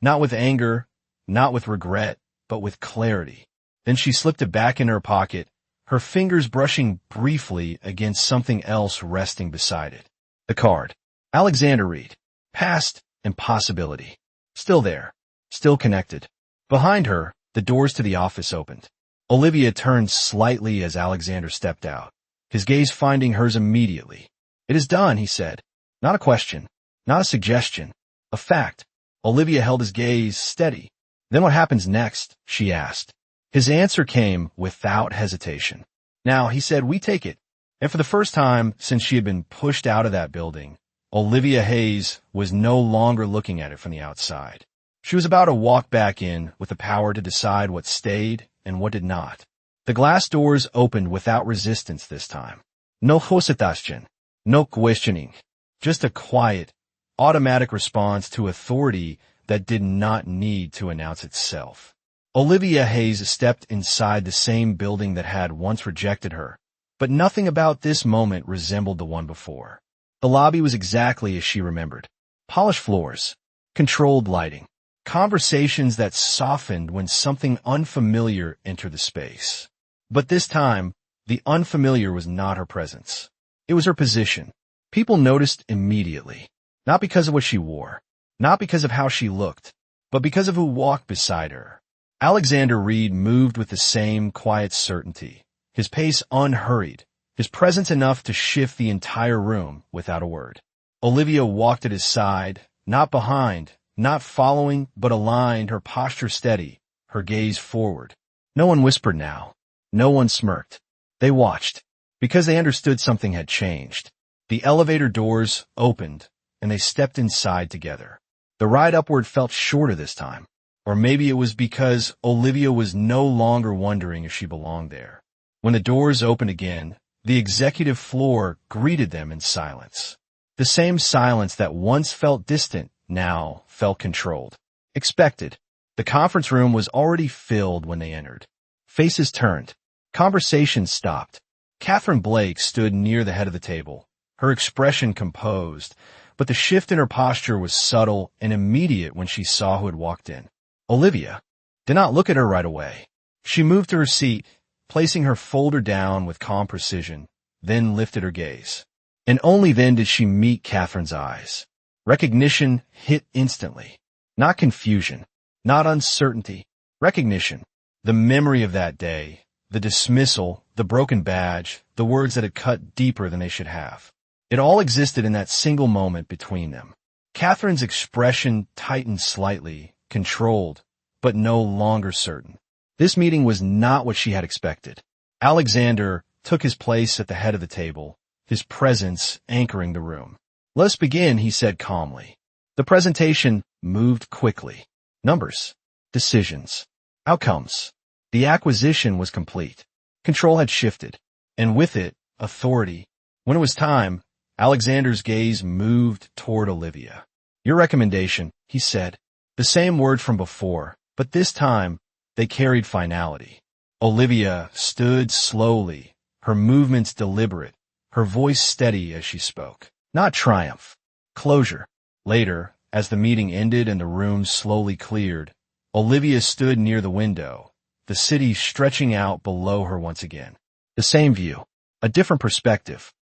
not with anger, not with regret, but with clarity. Then she slipped it back in her pocket, her fingers brushing briefly against something else resting beside it. The card. Alexander Reed. Past and possibility. Still there. Still connected. Behind her, the doors to the office opened. Olivia turned slightly as Alexander stepped out, his gaze finding hers immediately. "It is done," he said. Not a question, not a suggestion, a fact. Olivia held his gaze steady. "Then what happens next?" she asked. His answer came without hesitation. "Now," he said, "we take it." And for the first time since she had been pushed out of that building, Olivia Hayes was no longer looking at it from the outside. She was about to walk back in with the power to decide what stayed and what did not. The glass doors opened without resistance this time. No hesitation, no questioning, just a quiet, automatic response to authority that did not need to announce itself. Olivia Hayes stepped inside the same building that had once rejected her, but nothing about this moment resembled the one before. The lobby was exactly as she remembered. Polished floors, controlled lighting, conversations that softened when something unfamiliar entered the space. But this time, the unfamiliar was not her presence. It was her position. People noticed immediately, not because of what she wore, not because of how she looked, but because of who walked beside her. Alexander Reed moved with the same quiet certainty, his pace unhurried, his presence enough to shift the entire room without a word. Olivia walked at his side, not behind, not following, but aligned, her posture steady, her gaze forward. No one whispered now. No one smirked. They watched, because they understood something had changed. The elevator doors opened, and they stepped inside together. The ride upward felt shorter this time. Or maybe it was because Olivia was no longer wondering if she belonged there. When the doors opened again, the executive floor greeted them in silence. The same silence that once felt distant now felt controlled. Expected. The conference room was already filled when they entered. Faces turned. Conversation stopped. Catherine Blake stood near the head of the table, her expression composed, but the shift in her posture was subtle and immediate when she saw who had walked in. Olivia did not look at her right away. She moved to her seat, placing her folder down with calm precision, then lifted her gaze. And only then did she meet Catherine's eyes. Recognition hit instantly. Not confusion, not uncertainty. Recognition. The memory of that day, the dismissal, the broken badge, the words that had cut deeper than they should have. It all existed in that single moment between them. Catherine's expression tightened slightly, controlled, but no longer certain. This meeting was not what she had expected. Alexander took his place at the head of the table, his presence anchoring the room. "Let us begin," he said calmly. The presentation moved quickly. Numbers, decisions, outcomes. The acquisition was complete. Control had shifted, and with it, authority. When it was time, Alexander's gaze moved toward Olivia. "Your recommendation," he said. The same word from before, but this time, they carried finality. Olivia stood slowly, her movements deliberate, her voice steady as she spoke. Not triumph. Closure. Later, as the meeting ended and the room slowly cleared, Olivia stood near the window, the city stretching out below her once again. The same view. A different perspective.